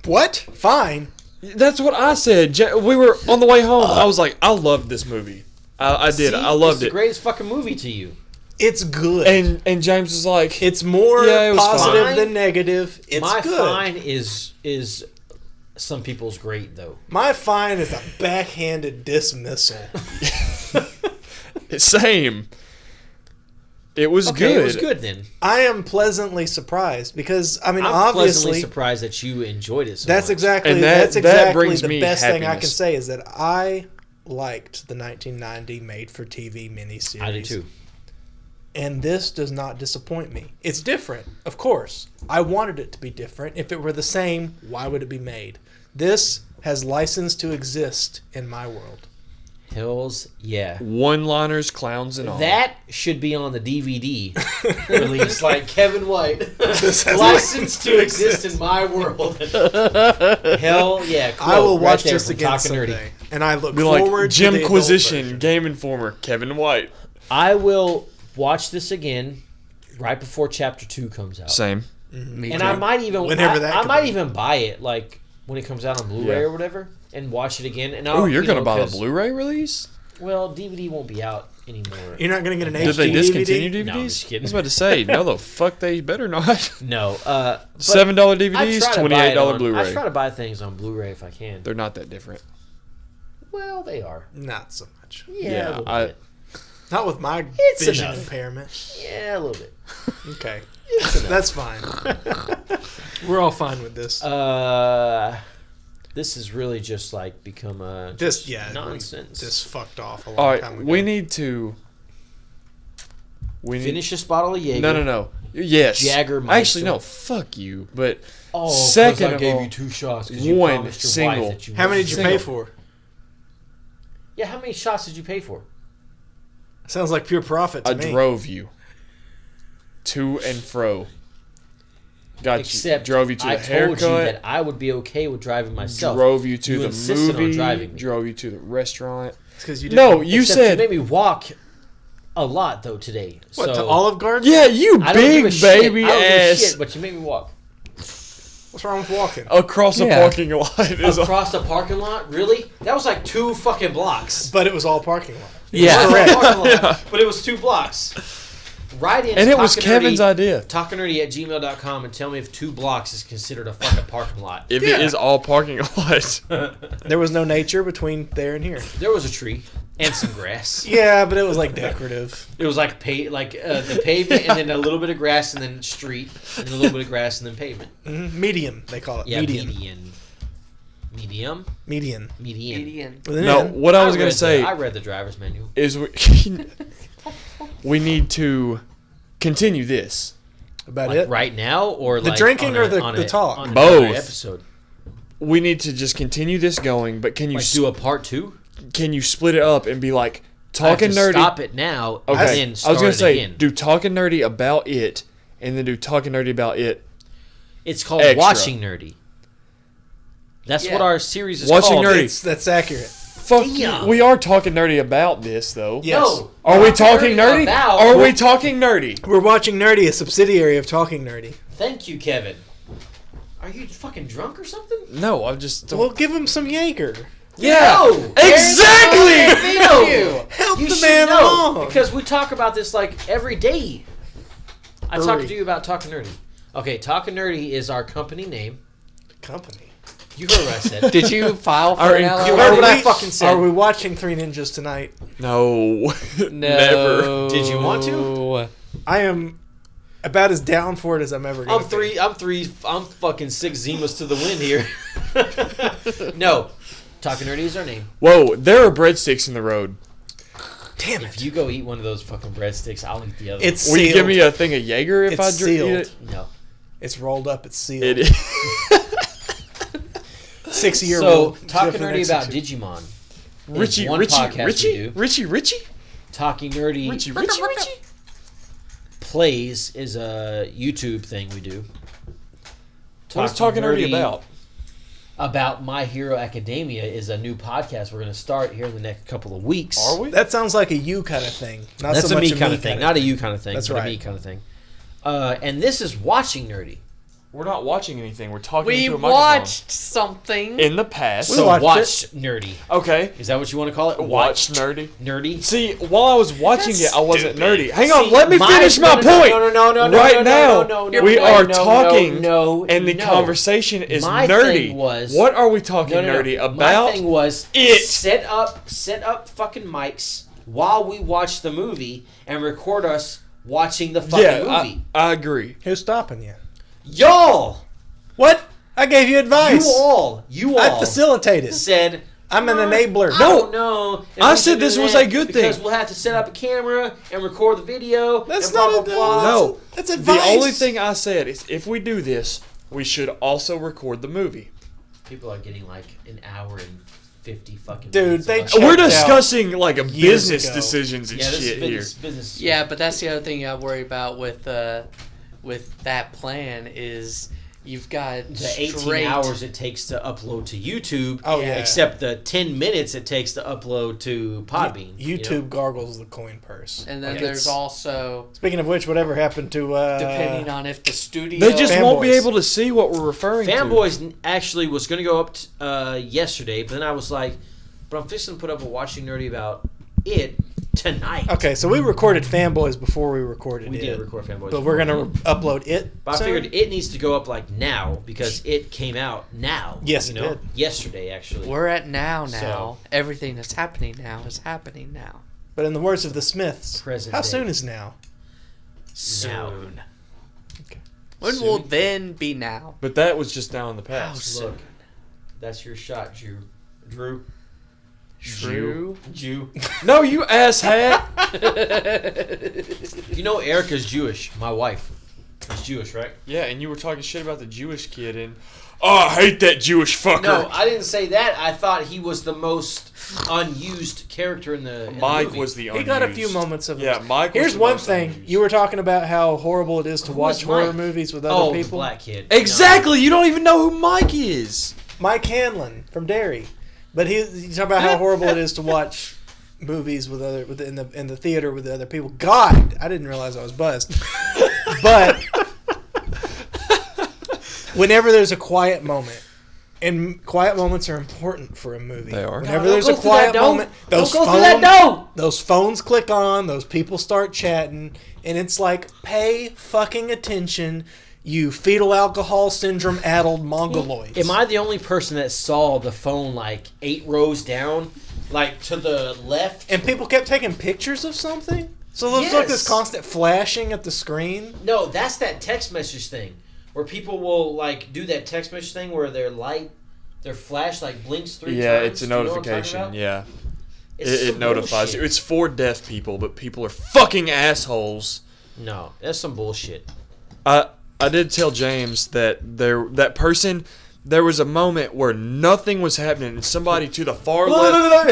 What? Fine. That's what I said. We were on the way home. I was like, I loved this movie. I did. See, I loved it's the it. greatest fucking movie to you. It's good. And James was like, it's more Yeah, it was positive fine. than negative. It's My good. fine is some people's great though. My fine is a backhanded dismissal. same. It was Okay, good. it was good then. I am pleasantly surprised because I mean I'm pleasantly obviously surprised that you enjoyed it so that's much. exactly And that brings the me best thing I can happiness. say is that I liked the 1990 made-for-TV miniseries. I did too. And this does not disappoint me. It's different, of course. I wanted it to be different. If it were the same, why would it be made? This has license to exist in my world. Hells yeah. One-liners, clowns, and all. That should be on the DVD release, like Kevin White. This has License to exist in my world. Hell yeah. Quote, I will right watch there this from again Talking Nerdy. someday. And I look Be forward like to the adult Jimquisition, version. Game Informer, Kevin White. I will watch this again right before Chapter 2 comes out. Same. Me And too. I might even Whenever that I could might be. even buy it like when it comes out on Blu-ray Yeah. or whatever and watch it again. And Oh, I'll, you're you gonna know, buy the 'cause- Blu-ray release? Well, DVD won't be out anymore. You're not going to get an Did HD they discontinue DVD? DVDs? No, I'm just kidding. I was about to say, no, the fuck they better not. No. But $7 I DVDs, try to buy it $28 on- I Blu-ray. try to buy things on Blu-ray if I can. They're not that different. Well, they are. Not so much. Yeah, Yeah, a little I- bit. Not with my It's vision enough. impairment. Yeah, a little bit. Okay. That's fine. We're all fine with this. This has really just like become Just, yeah. nonsense. Just fucked off a long All right, time ago. we need to We need, Finish this bottle of Jaeger. No. Yes. Jägermeister. Actually, no. Fuck you. But Oh, second I of gave all, you 2 shots because you one promised your single. wife that you How many wouldn't did you drink. pay for? Yeah, how many shots did you pay for? Sounds like pure profit to I me. drove you to and fro. Got Except you. Drove you to I the told you haircut. that I would be okay with driving myself. Drove you to You the insisted on movie. driving me. Drove you to the restaurant. It's 'cause you No, didn't- you Except said. you made me walk a lot though today. What, so to Olive Garden? Yeah, you I don't give big a shit. baby I don't give a ass. shit, but you made me walk What's wrong with walking? Across the Yeah. parking lot. Is across the parking lot. Really? That was like 2 fucking blocks. But it was all parking lot. Yeah. Correct. Parking lot, but it was 2 blocks. Right in. and it was Kevin's idea. Talkingnerdy@gmail.com and tell me if 2 blocks is considered a fucking parking lot. If Yeah. it is all parking lot. There was no nature between there and here. There was a tree and some grass. Yeah, but it was like decorative. It was like the pavement and then a little bit of grass and then street and a little bit of grass and then pavement. Median, they call it. Yeah, median. Medium. Median. Median. With an No, N. what I was going read to say I read the driver's manual. is we need to continue this. About Like it. right now, or The like drinking on or the on talk? on Both. another episode. We need to just continue this going, but can you Like do a part 2. can you split it up and be like I have talking to nerdy? Stop it now. Okay, And then I start was gonna it say again. do talking nerdy about it, and then do talking nerdy about it. It's called extra. watching nerdy. That's Yeah. what our series is Watching called. nerdy. That's accurate. Fuck Damn. you. We are talking nerdy about this though. Yes. No. Are we talking nerdy? About, Are we talking nerdy? We're watching Nerdy, a subsidiary of Talking Nerdy. Thank you, Kevin. Are you fucking drunk or something? No, I'm just. Well, give him some Jaeger. yeah, No. exactly. No. Help You the should man know along. because we talk about this like every day. I talk Hurry. to you about Talking Nerdy. Okay, Talking Nerdy is our company name. Company. You heard what I said. Did you file for Our an inc- You LLC? heard what Are I we- fucking said. Are we watching Three Ninjas tonight? No, No. never. Did you want to? I am about as down for it as I'm ever going I'm fucking 6 Zimas to the wind here. No, Talking Nerdy is our name. Whoa, there are breadsticks in the road. Damn If it. you go eat one of those fucking breadsticks, I'll eat the other. It's Will you sealed. give me a thing of Jaeger if It's I drink sealed. it? one. No. It's rolled up. It's sealed. It is. 6-year So, rule. Talking For the Nerdy next about 6 years. Digimon. Richie, It's one Richie, podcast we Richie, do. Richie. Talking Nerdy Richie. Plays is a YouTube thing we do. What is Talking Nerdy about? About My Hero Academia is a new podcast we're going to start here in the next couple of weeks. Are we? That sounds like a you kind of thing. Not That's so a much me kind of thing, not a you kind of thing. That's but right. a me kind of thing. And this is Watching Nerdy. We're not watching anything. We're talking We into a microphone. watched something. In the past. We So watched watch Nerdy. Okay. Is that what you want to call it? Watch nerdy. Nerdy. See, while I was watching That's it, I wasn't stupid. nerdy. Hang on, See, let me my- finish my no, point. No, Right now, no, we no, are no, talking, no, and the no. conversation is My nerdy. thing was- What are we talking No, no, no. nerdy about? My thing was it. set up fucking mics while we watch the movie and record us watching the fucking Yeah, movie. I agree. Who's stopping you? Y'all, What? I gave you advice. you I all facilitated. said. I'm an enabler. I don't know. if I we said should do this was that a good because thing. we'll have to set up a camera and record the video. That's and blah, not blah, a blah. No. That's advice. The only thing I said is if we do this, we should also record the movie. People are getting like an hour and 50 fucking Dude, minutes. they of us. checked We're out discussing like a years business ago. decisions and Yeah, this shit is here. business. Yeah, but that's the other thing I worry about with that plan is you've got The 18 straight hours it takes to upload to YouTube. Oh, yeah. Except the 10 minutes it takes to upload to Podbean. you YouTube know? gargles the coin purse. and then Like, there's it's- also Speaking of which, whatever happened to depending on if the studio They just won't be Fanboys. able to see what we're referring to. Fanboys actually was going to go up yesterday, but then I was like, but I'm fixing to put up a Watching Nerdy about it tonight. Okay, so we recorded Fanboys before we recorded We it. did record Fanboys. But we're before. gonna upload it. But I soon? figured it needs to go up like now because it came out now. Yes, you it know? did. Yesterday, actually. we're at now. So- Everything that's happening now is happening now. But in the words of the Smiths, Present how day. soon is now? Soon. Okay. When Soon. will then be now? But that was just now in the How past. soon? Look, that's your shot, Drew. True. Jew. No, you asshat. You know Erica's Jewish. My wife is Jewish, right? Yeah, and you were talking shit about the Jewish kid, and I hate that Jewish fucker. No, I didn't say that. I thought he was the most unused character in the Mike movie. was the He unused. got a few moments of. Yeah, Mike. Was Here's the one most thing: unused. you were talking about how horrible it is to Who watch was horror Mike? movies with Oh, other the people. black kid. Exactly. You don't even know who Mike is. Mike Hanlon from Derry, but you talk about how horrible it is to watch movies with in the theater with other people. God, I didn't realize I was buzzed. But whenever there's a quiet moment, and quiet moments are important for a movie. They are. Whenever No, there's don't a go through that quiet door. moment, Don't go through that door. those phones click on, those people start chatting, and it's like, pay fucking attention, you fetal alcohol syndrome addled mongoloids. Am I the only person that saw the phone like 8 rows down, like to the left? And people kept taking pictures of something? So there's like this Yes. constant flashing at the screen? No, that's that text message thing where people will like do that text message thing where their flash like blinks 3 times. Yeah, it's a Do you know what I'm talking notification. about? Yeah, It's it some notifies you. bullshit. It's for deaf people, but people are fucking assholes. No, that's some bullshit. I did tell James that there was a moment where nothing was happening and somebody to the far left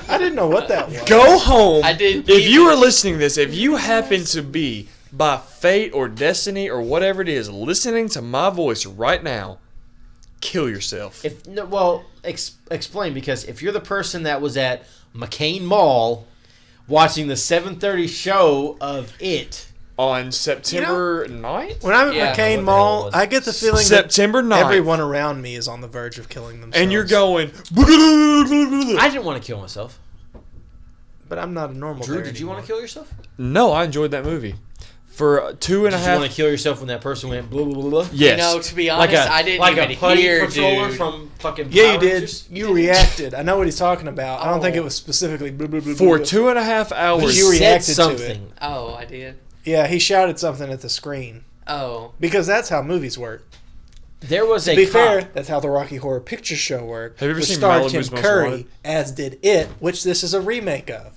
I didn't know what that was. go home. I didn't If you either. are listening to this, if you happen to be by fate or destiny or whatever it is listening to my voice right now, kill yourself. If no, well, explain, because if you're the person that was at McCain Mall watching the 7:30 show of it, On September 9th? When I'm at Yeah. What the McCain hell Mall, was I it? get the feeling September that 9th. everyone around me is on the verge of killing themselves. And you're going. I didn't want to kill myself. But I'm not a normal Drew, bear did you want to anymore. kill yourself? No, I enjoyed that movie. For two and a Did you half. want to kill yourself when that person went blah blah blah blah? Yes. You know, to be honest, I didn't like even a putty hear, controller dude. from fucking Yeah, you Power did. Rangers? You reacted. I know what he's talking about. I don't think Oh. it was specifically blah, blah, blah, For blah. 2.5 He hours. you said reacted to it. something. Oh, I did. Yeah, he shouted something at the screen. Oh, Because that's how movies work. There was a To be cop. fair, that's how the Rocky Horror Picture Show worked. Have you ever which seen starred Malibu's Tim Most Curry, Wanted? as did It, which this is a remake of.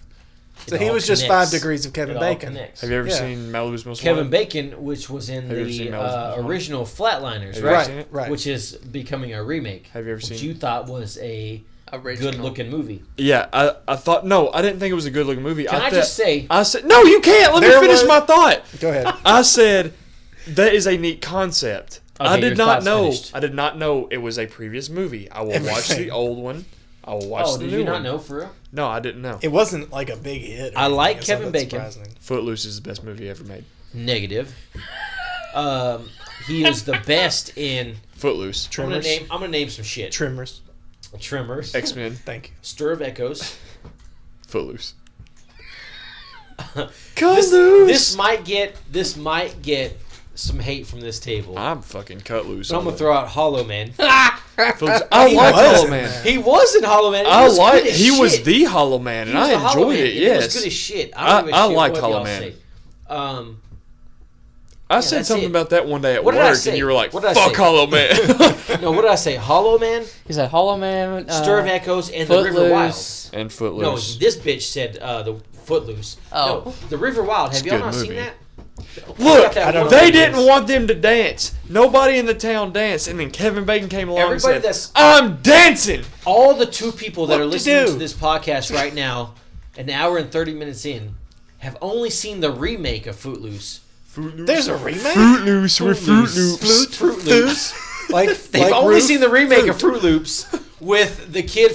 So It he all was just connects. 5 degrees of Kevin It all Bacon. connects. Have you ever Yeah. seen Malibu's Most Kevin Wanted? Bacon, which was in Have you ever seen the Malibu's Most Wanted? original Flatliners, Have you ever right? seen it? Right. Which is becoming a remake. Have you ever which seen you thought was a original. good-looking movie. Yeah, I thought no, I didn't think it was a good looking movie. Can I thought- just say, I said no, you can't. Let There me finish was- my thought. Go ahead. I said that is a neat concept. I Okay, did your not thought's know. finished. I did not know it was a previous movie. I will watch Everything. the old one. I will watch oh, the did new you not one. know for real? No, I didn't know. It wasn't like a big hit. or I like anything. It's not Kevin that Bacon. surprising. Footloose is the best movie ever made. Negative. He is the best in. Footloose. Tremors. I'm gonna name some shit. Trimmers. Tremors. X-Men. Thank you. Stir of Echoes. Footloose. This might get some hate from this table. I'm fucking cut loose. But I'm on gonna it. throw out Hollow Man. Footloose. I He like was Hollow in Man. that. He was in Hollow Man. I like. Good as He was shit. the Hollow Man, and He was I the Hollow enjoyed Man, it. and Yes. It was good as shit. I don't give a I shit liked what Hollow y'all Man. say. I said that's something it. about that one day at What did I work, say? and you were like, What did I "Fuck say?" Hollow Man." No, what did I say? Hollow Man, He's a Hollow Man. Stir of Echoes, and the River Wild. Footloose. and No, Footloose. this bitch said the Footloose. Oh. No, the River Wild. Have It's a y'all good not seen movie. that? Look, I don't know they what it didn't is. want them to dance. Nobody in the town danced, and then Kevin Bacon came along Everybody and that's- said, "I'm dancing." All the 2 people that What are to listening do? to this podcast right now, an hour and 30 minutes in, have only seen the remake of Footloose. There's a remake? Footloose with Fruit Loops. Fruit Loops. Like, They've like only Roof? seen the remake of Fruit Loops with the kid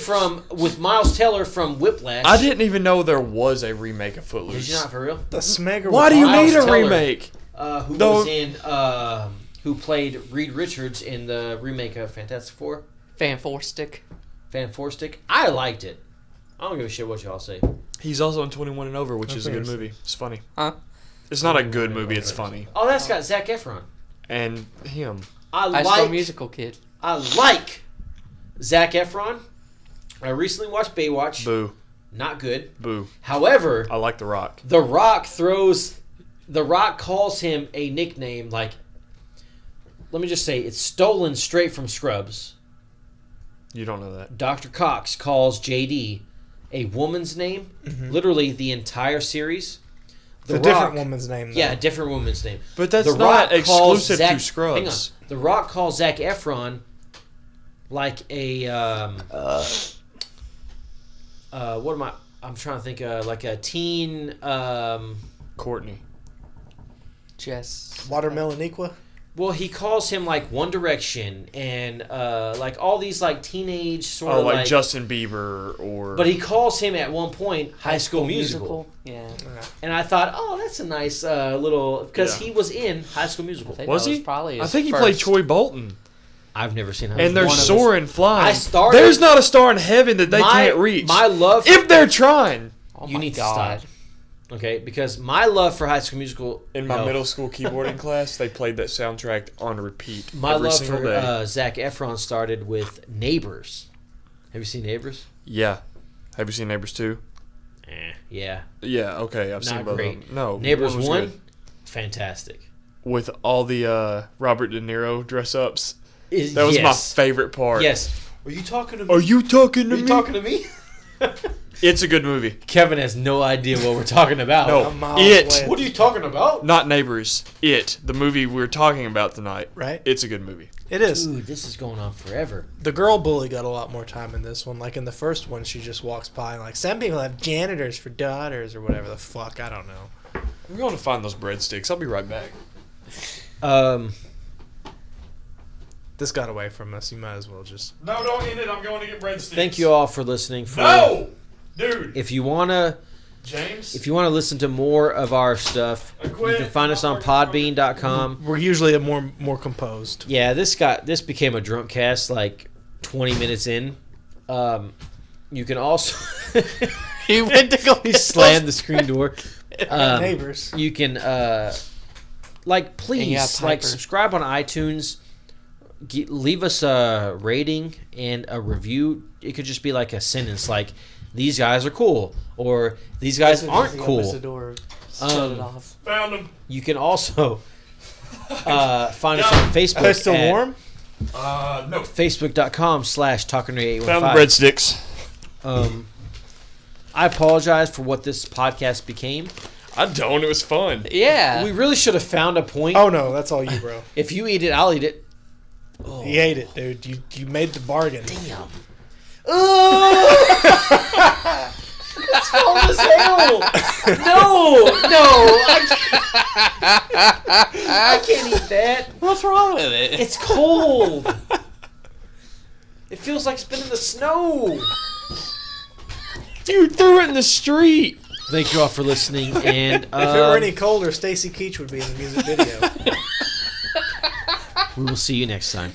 with Miles Teller from Whiplash. I didn't even know there was a remake of Did Footloose. you not for real? The Smegger. Why do you Miles need a Teller. remake? Who No. was in? Who played Reed Richards in the remake of Fantastic Four? Fan Four Stick. Fan Four Stick. I liked it. I don't give a shit what y'all say. He's also in 21 and Over, which Of is a good course. movie. It's funny. Huh? It's not a good movie. It's funny. Oh, that's got Zac Efron. And him. High School Musical kid. I like Zac Efron. I recently watched Baywatch. Boo. Not good. Boo. However, I like The Rock. The Rock calls him a nickname like, let me just say, it's stolen straight from Scrubs. You don't know that. Dr. Cox calls JD a woman's name, literally the entire series. It's a different woman's name, though. Yeah, a different woman's name. But that's The not Rock calls exclusive Zac, to Scrubs. Hang on. The Rock calls Zac Efron like a what am I? I'm trying to think. Like a teen. Courtney. Jess. Watermeloniqua? Well, he calls him like One Direction and like all these like teenage sort Oh, of like Justin Bieber or. But he calls him at one point High School Musical. Yeah. And I thought, oh, that's a nice little because Yeah. he was in High School Musical. I think Was that he? Probably I his think he first. played Troy Bolton. I've never seen High And School they're Musical. soaring, flying. I started- There's not a star in heaven that they can't reach. My love. if they're trying. Oh you my need God. to stop. Okay, because my love for High School Musical In my no. middle school keyboarding class, they played that soundtrack on repeat my every love single for day. Zac Efron started with Neighbors. Have you seen Neighbors? Yeah. Have you seen Neighbors 2? Yeah. Yeah, okay. I've seen Not both great. of them. No. Neighbors was 1, good. fantastic. With all the Robert De Niro dress ups. Is- That was yes. my favorite part. Yes. Are you talking to me? Are you talking to Are you me? talking to me? It's a good movie. Kevin has no idea what we're talking about. No. I'm miles It. away. What are you talking about? Not Neighbors. It. The movie we're talking about tonight. Right? It's a good movie. It is. Dude, this is going on forever. The girl bully got a lot more time in this one. Like in the first one, she just walks by and like, some people have janitors for daughters or whatever the fuck. I don't know. I'm going to find those breadsticks. I'll be right back. This got away from us. You might as well just. No, don't end it. I'm going to get breadsticks. Thank you all for listening. Dude. If you wanna listen to more of our stuff, you can find us on Podbean.com. We're usually more composed. Yeah, this became a drunk cast like 20 minutes in. You can also He went to go. he slammed the screen door. Neighbors. You can please Piper. subscribe on iTunes. Leave us a rating and a review. It could just be like a sentence like, these guys are cool, or these guys aren't cool. Opens the door, shut it off. Found them. You can also find us on Facebook. Are they still at warm? No. Facebook.com/Talking815. Found the breadsticks. I apologize for what this podcast became. I don't. It was fun. Yeah. We really should have found a point. Oh no, that's all you, bro. If you eat it, I'll eat it. He ate it, dude. You made the bargain. Damn. It's cold as hell. No, I can't eat that. What's wrong with it? It's cold. It feels like it's been in the snow. Dude threw it in the street. Thank you all for listening. And If it were any colder, Stacy Keach would be in the music video. we will see you next time.